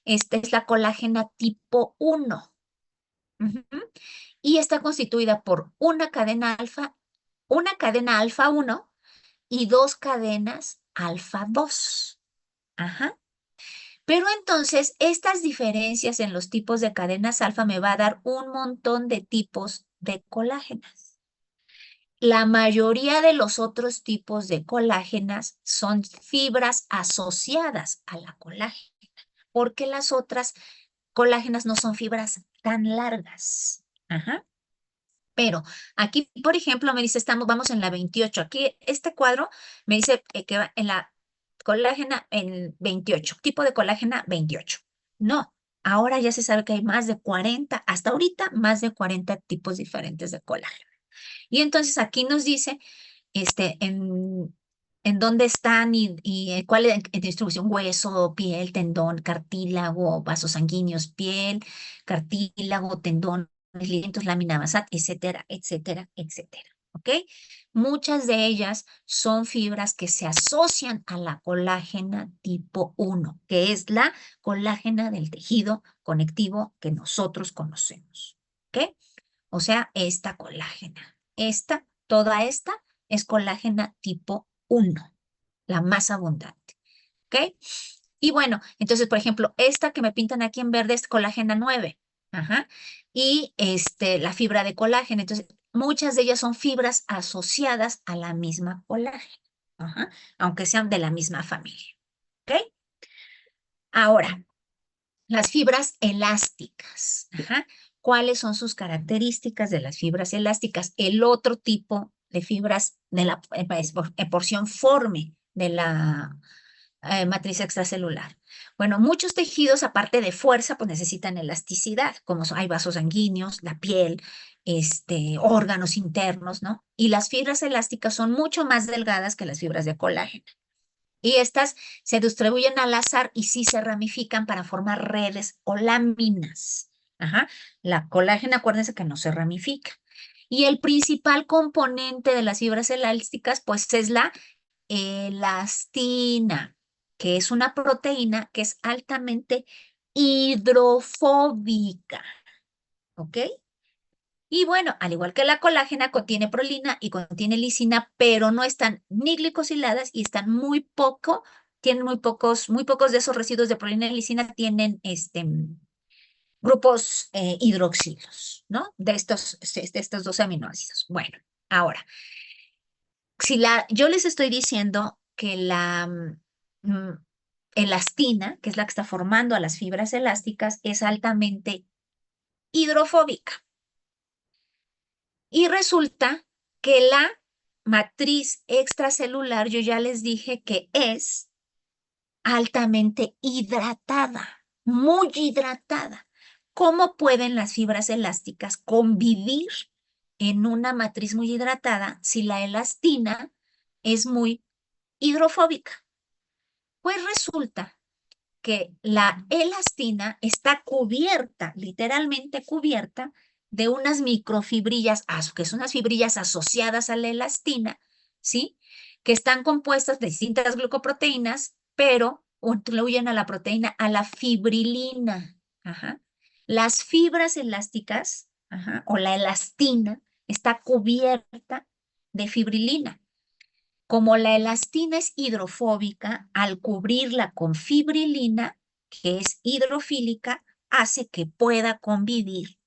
esta es la colágena tipo 1. Y está constituida por una cadena alfa 1 y dos cadenas alfa 2. Pero entonces, estas diferencias en los tipos de cadenas alfa me va a dar un montón de tipos de colágenas. La mayoría de los otros tipos de colágenas son fibras asociadas a la colágena, porque las otras colágenas no son fibras tan largas. Pero aquí, por ejemplo, me dice, vamos en la 28. Aquí, este cuadro me dice que va en la colágena en 28, tipo de colágena 28. No, ahora ya se sabe que hay más de 40, hasta ahorita, más de 40 tipos diferentes de colágeno. Y entonces aquí nos dice en dónde están y cuál es en distribución: hueso, piel, tendón, cartílago, vasos sanguíneos, piel, cartílago, tendón, ligamentos, lámina basal, etcétera, etcétera, etcétera. ¿Ok? Muchas de ellas son fibras que se asocian a la colágena tipo 1, que es la colágena del tejido conectivo que nosotros conocemos. ¿Ok? O sea, esta colágena. Toda esta es colágena tipo 1, la más abundante. ¿Ok? Y bueno, entonces, por ejemplo, esta que me pintan aquí en verde es colágena 9. Y la fibra de colágeno. Entonces, muchas de ellas son fibras asociadas a la misma colágena. Aunque sean de la misma familia. ¿Ok? Ahora, las fibras elásticas. ¿Cuáles son sus características de las fibras elásticas? El otro tipo de fibras de la porción forme de la matriz extracelular. Bueno, muchos tejidos, aparte de fuerza, pues necesitan elasticidad, como hay vasos sanguíneos, la piel, órganos internos, ¿no? Y las fibras elásticas son mucho más delgadas que las fibras de colágeno. Y estas se distribuyen al azar y sí se ramifican para formar redes o láminas. La colágena, acuérdense que no se ramifica. Y el principal componente de las fibras elásticas, pues es la elastina, que es una proteína que es altamente hidrofóbica. ¿Ok? Y bueno, al igual que la colágena, contiene prolina y contiene lisina, pero no están ni glicosiladas y están tienen muy pocos de esos residuos de prolina y lisina tienen grupos hidroxilos, ¿no? De estos dos aminoácidos. Bueno, ahora, yo les estoy diciendo que la elastina, que es la que está formando a las fibras elásticas, es altamente hidrofóbica. Y resulta que la matriz extracelular, yo ya les dije que es altamente hidratada, muy hidratada. ¿Cómo pueden las fibras elásticas convivir en una matriz muy hidratada si la elastina es muy hidrofóbica? Pues resulta que la elastina está cubierta, literalmente cubierta, de unas microfibrillas, que son unas fibrillas asociadas a la elastina, ¿sí? Que están compuestas de distintas glucoproteínas, pero incluyen a la proteína, a la fibrilina. Ajá. Las fibras elásticas, ajá, o la elastina, está cubierta de fibrilina. Como la elastina es hidrofóbica, al cubrirla con fibrilina, que es hidrofílica, hace que pueda convivir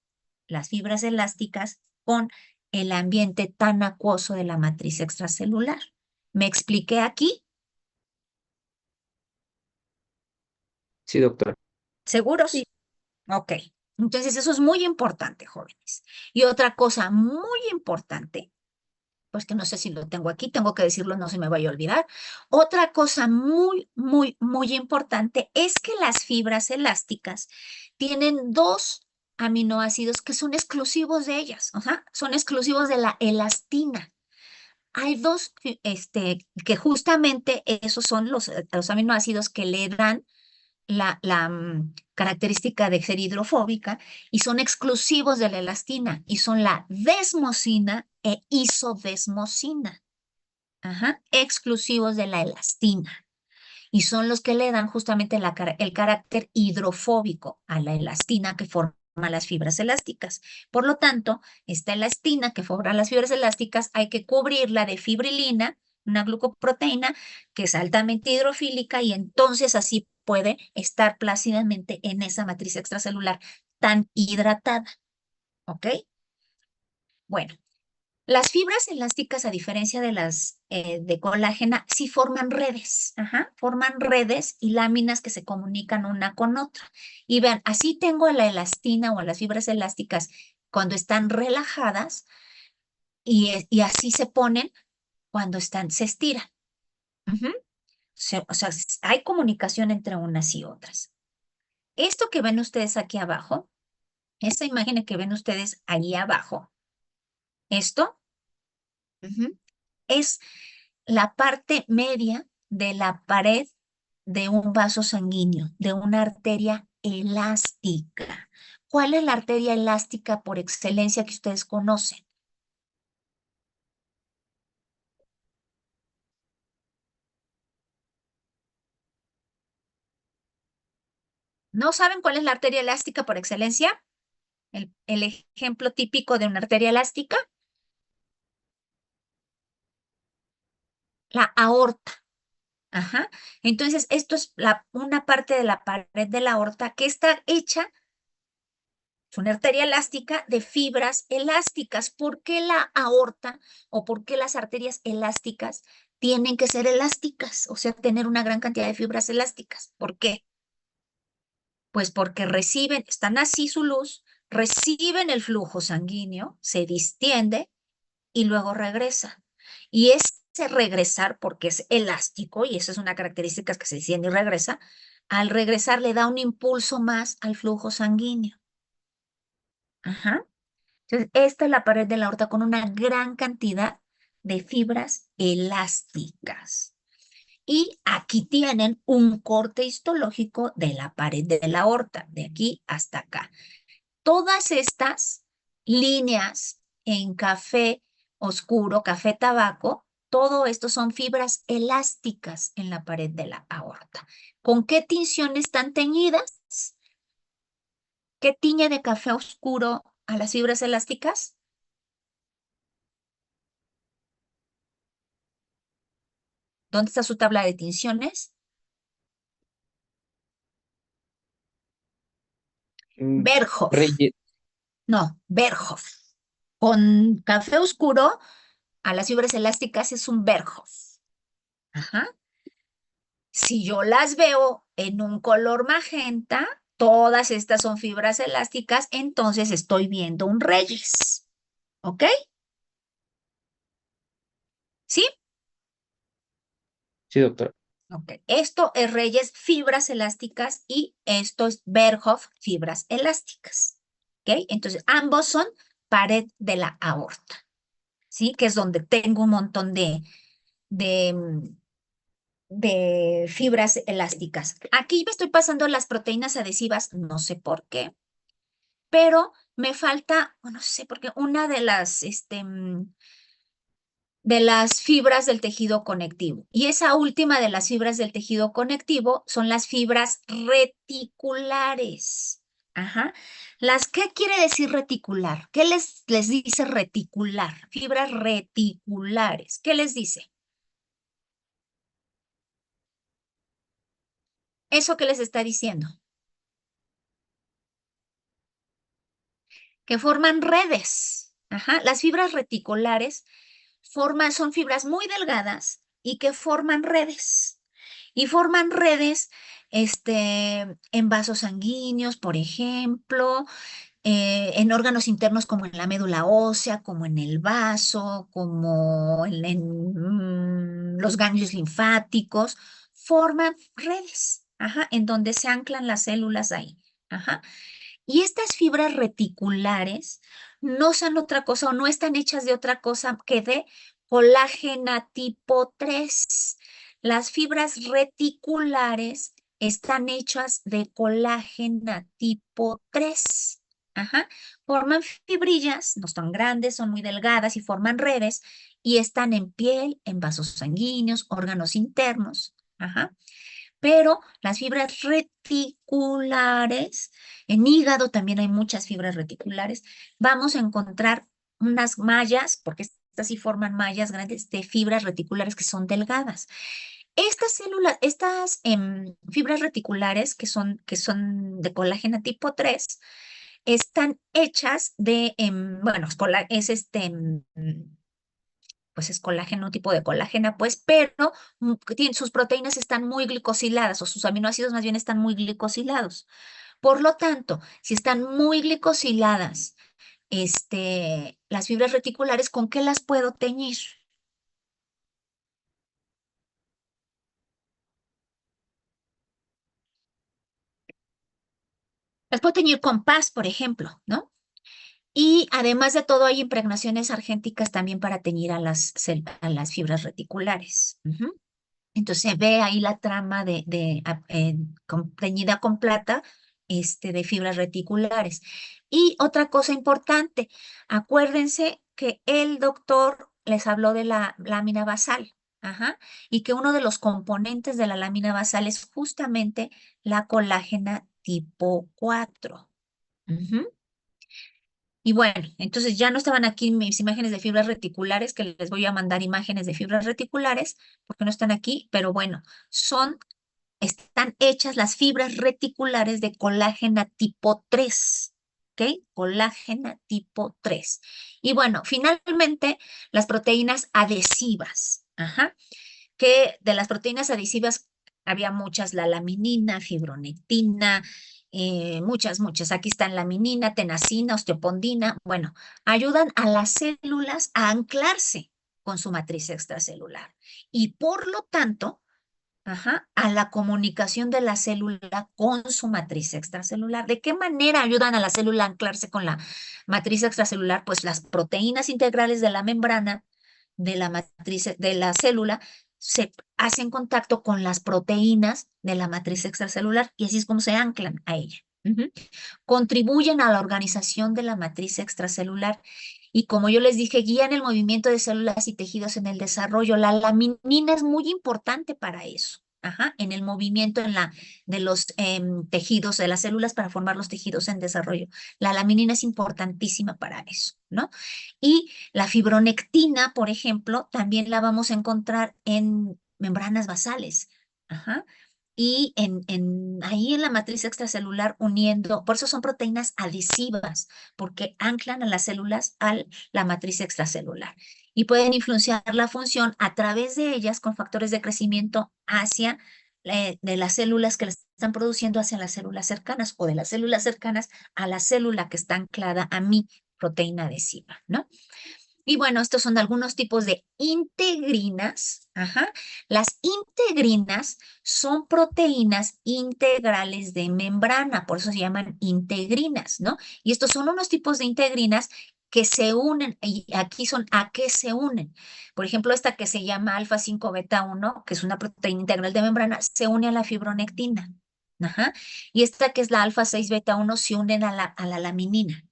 las fibras elásticas con el ambiente tan acuoso de la matriz extracelular. ¿Me expliqué aquí? Sí, doctora. ¿Seguros? Sí. Ok. Entonces eso es muy importante, jóvenes. Y otra cosa muy importante, pues que no sé si lo tengo aquí, tengo que decirlo, no se me vaya a olvidar. Otra cosa muy, muy, muy importante es que las fibras elásticas tienen dos aminoácidos que son exclusivos de ellas, son exclusivos de la elastina. Hay dos, que justamente esos son los aminoácidos que le dan la característica de ser hidrofóbica y son exclusivos de la elastina y son la desmosina e isodesmosina. Ajá, exclusivos de la elastina. Y son los que le dan justamente el carácter hidrofóbico a la elastina que forma las fibras elásticas. Por lo tanto, esta elastina que forma las fibras elásticas hay que cubrirla de fibrilina, una glucoproteína que es altamente hidrofílica y entonces así puede estar plácidamente en esa matriz extracelular tan hidratada. ¿Ok? Bueno. Las fibras elásticas, a diferencia de las de colágena, sí forman redes, forman redes y láminas que se comunican una con otra. Y vean, así tengo a la elastina o a las fibras elásticas cuando están relajadas y así se ponen cuando se estiran. Ujú. O sea, hay comunicación entre unas y otras. Esto que ven ustedes aquí abajo, esta imagen que ven ustedes ahí abajo, esto ujú, es la parte media de la pared de un vaso sanguíneo, de una arteria elástica. ¿Cuál es la arteria elástica por excelencia que ustedes conocen? ¿No saben cuál es la arteria elástica por excelencia? El ejemplo típico de una arteria elástica, la aorta. Ajá. Entonces, esto es una parte de la pared de la aorta que está hecha. Es una arteria elástica de fibras elásticas. ¿Por qué la aorta o por qué las arterias elásticas tienen que ser elásticas? O sea, tener una gran cantidad de fibras elásticas. ¿Por qué? Pues porque están así su luz, reciben el flujo sanguíneo, se distiende y luego regresa. Y ese regresar, porque es elástico, y eso es una característica que se distiende y regresa, al regresar le da un impulso más al flujo sanguíneo. Ajá. Entonces, esta es la pared de la aorta con una gran cantidad de fibras elásticas. Y aquí tienen un corte histológico de la pared de la aorta, de aquí hasta acá. Todas estas líneas en café oscuro, café tabaco, todo esto son fibras elásticas en la pared de la aorta. ¿Con qué tinción están teñidas? ¿Qué tiñe de café oscuro a las fibras elásticas? ¿Dónde está su tabla de tinciones? Mm, Berhoff. Reyes. No, Berhoff. Con café oscuro a las fibras elásticas es un Berhoff. Ajá. Si yo las veo en un color magenta, todas estas son fibras elásticas, entonces estoy viendo un Reyes. ¿Ok? ¿Sí? Sí, doctora. Ok. Esto es Reyes, fibras elásticas, y esto es Berhoff, fibras elásticas. ¿Ok? Entonces, ambos son pared de la aorta. ¿Sí? Que es donde tengo un montón de, mm, de fibras elásticas. Aquí me estoy pasando las proteínas adhesivas, no sé por qué, pero me falta, no sé por qué, una de las, de las fibras del tejido conectivo. Y esa última de las fibras del tejido conectivo son las fibras reticulares. Ajá. ¿Qué quiere decir reticular? ¿Qué les dice reticular? Fibras reticulares. ¿Qué les dice? ¿Eso qué les está diciendo? Que forman redes. Ajá. Las fibras reticulares son fibras muy delgadas y que forman redes. Y forman redes en vasos sanguíneos, por ejemplo, en órganos internos como en la médula ósea, como en el vaso, como en los ganglios linfáticos, forman redes, ajá, en donde se anclan las células ahí. Ajá. Y estas fibras reticulares no son otra cosa o no están hechas de otra cosa que de colágena tipo 3. Las fibras reticulares están hechas de colágena tipo 3. Ajá. Forman fibrillas, no son grandes, son muy delgadas y forman redes y están en piel, en vasos sanguíneos, órganos internos. Ajá. Pero las fibras reticulares, en hígado también hay muchas fibras reticulares, vamos a encontrar unas mallas, porque estas sí forman mallas grandes de fibras reticulares que son delgadas. Estas células, estas fibras reticulares que son de colágeno tipo 3, están hechas de, bueno, pues es colágeno, un tipo de colágena, pues, pero sus proteínas están muy glicosiladas o sus aminoácidos más bien están muy glicosilados. Por lo tanto, si están muy glicosiladas, las fibras reticulares, ¿con qué las puedo teñir? Las puedo teñir con PAS, por ejemplo, ¿no? Y además de todo, hay impregnaciones argénticas también para teñir a las fibras reticulares. Ujú. Entonces se ve ahí la trama teñida con plata de fibras reticulares. Y otra cosa importante, acuérdense que el doctor les habló de la lámina basal, ajá, y que uno de los componentes de la lámina basal es justamente la colágena tipo 4. Ujú. Y bueno, entonces ya no estaban aquí mis imágenes de fibras reticulares, que les voy a mandar imágenes de fibras reticulares, porque no están aquí, pero bueno, están hechas las fibras reticulares de colágena tipo 3, ¿ok? Colágena tipo 3. Y bueno, finalmente, las proteínas adhesivas, ajá, que de las proteínas adhesivas había muchas, la laminina, fibronectina, muchas. Aquí están laminina, tenacina, osteopondina. Bueno, ayudan a las células a anclarse con su matriz extracelular. Y por lo tanto, ajá, a la comunicación de la célula con su matriz extracelular. ¿De qué manera ayudan a la célula a anclarse con la matriz extracelular? Pues las proteínas integrales de la membrana de la matriz de la célula se hacen contacto con las proteínas de la matriz extracelular y así es como se anclan a ella. Ujú. Contribuyen a la organización de la matriz extracelular y como yo les dije, guían el movimiento de células y tejidos en el desarrollo. La laminina es muy importante para eso. Ajá, en el movimiento de los tejidos, de las células para formar los tejidos en desarrollo. La laminina es importantísima para eso, ¿no? Y la fibronectina, por ejemplo, también la vamos a encontrar en membranas basales. Ajá. Y ahí en la matriz extracelular uniendo, por eso son proteínas adhesivas, porque anclan a las células a la matriz extracelular y pueden influenciar la función a través de ellas con factores de crecimiento de las células que las están produciendo hacia las células cercanas o de las células cercanas a la célula que está anclada a mi proteína adhesiva, ¿no? Y bueno, estos son algunos tipos de integrinas. Ajá. Las integrinas son proteínas integrales de membrana, por eso se llaman integrinas, ¿no? Y estos son unos tipos de integrinas que se unen, y aquí son a qué se unen. Por ejemplo, esta que se llama alfa 5 beta 1, que es una proteína integral de membrana, se une a la fibronectina. Ajá. Y esta que es la alfa 6 beta 1 se unen a la laminina.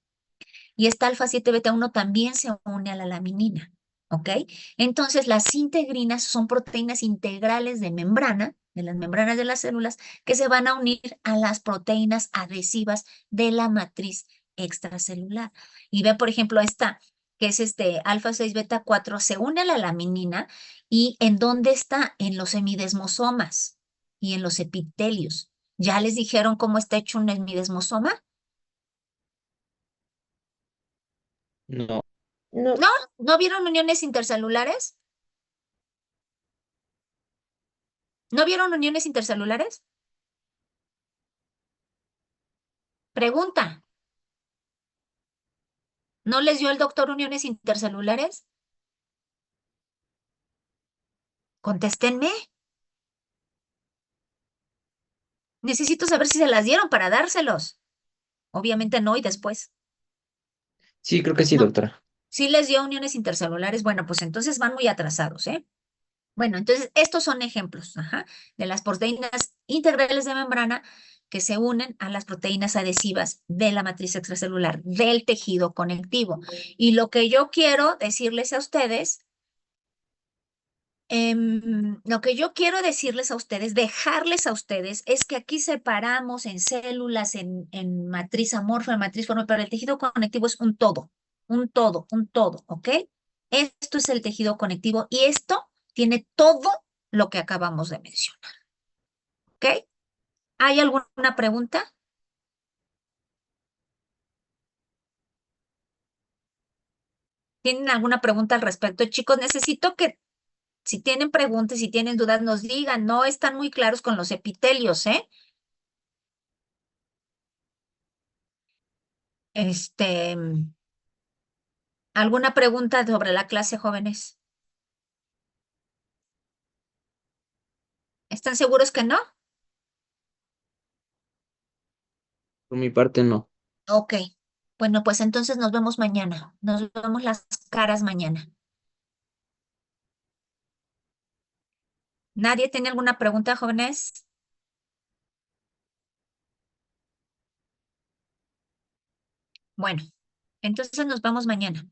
Y esta alfa 7 beta 1 también se une a la laminina. ¿ok? Entonces, las integrinas son proteínas integrales de membrana, de las membranas de las células, que se van a unir a las proteínas adhesivas de la matriz extracelular. Y ve, por ejemplo, esta, que es alfa 6 beta 4, se une a la laminina. ¿Y en dónde está? En los semidesmosomas y en los epitelios. ¿Ya les dijeron cómo está hecho un semidesmosoma? No, No, ¿No? ¿No vieron uniones intercelulares? ¿No vieron uniones intercelulares? Pregunta. ¿No les dio el doctor uniones intercelulares? Contéstenme. Necesito saber si se las dieron para dárselos. Obviamente no y después. sí, creo que sí, No. doctora. Si les dio uniones intercelulares, bueno, pues entonces van muy atrasados, ¿eh? Bueno, entonces estos son ejemplos, ajá, de las proteínas integrales de membrana que se unen a las proteínas adhesivas de la matriz extracelular, del tejido conectivo. Y lo que yo quiero decirles a ustedes, dejarles a ustedes, es que aquí separamos en células, en matriz amorfa, en matriz formal, pero el tejido conectivo es un todo, un todo, un todo, ¿ok? Esto es el tejido conectivo y esto tiene todo lo que acabamos de mencionar, ¿ok? ¿Hay alguna pregunta? ¿Tienen alguna pregunta al respecto? Chicos, necesito que si tienen preguntas, si tienen dudas, nos digan. No están muy claros con los epitelios, ¿eh? Este, ¿alguna pregunta sobre la clase, jóvenes? ¿Están seguros que no? Por mi parte, no. Ok. Bueno, pues entonces nos vemos mañana. Nos vemos las caras mañana. ¿Nadie tiene alguna pregunta, jóvenes? Bueno, entonces nos vemos mañana.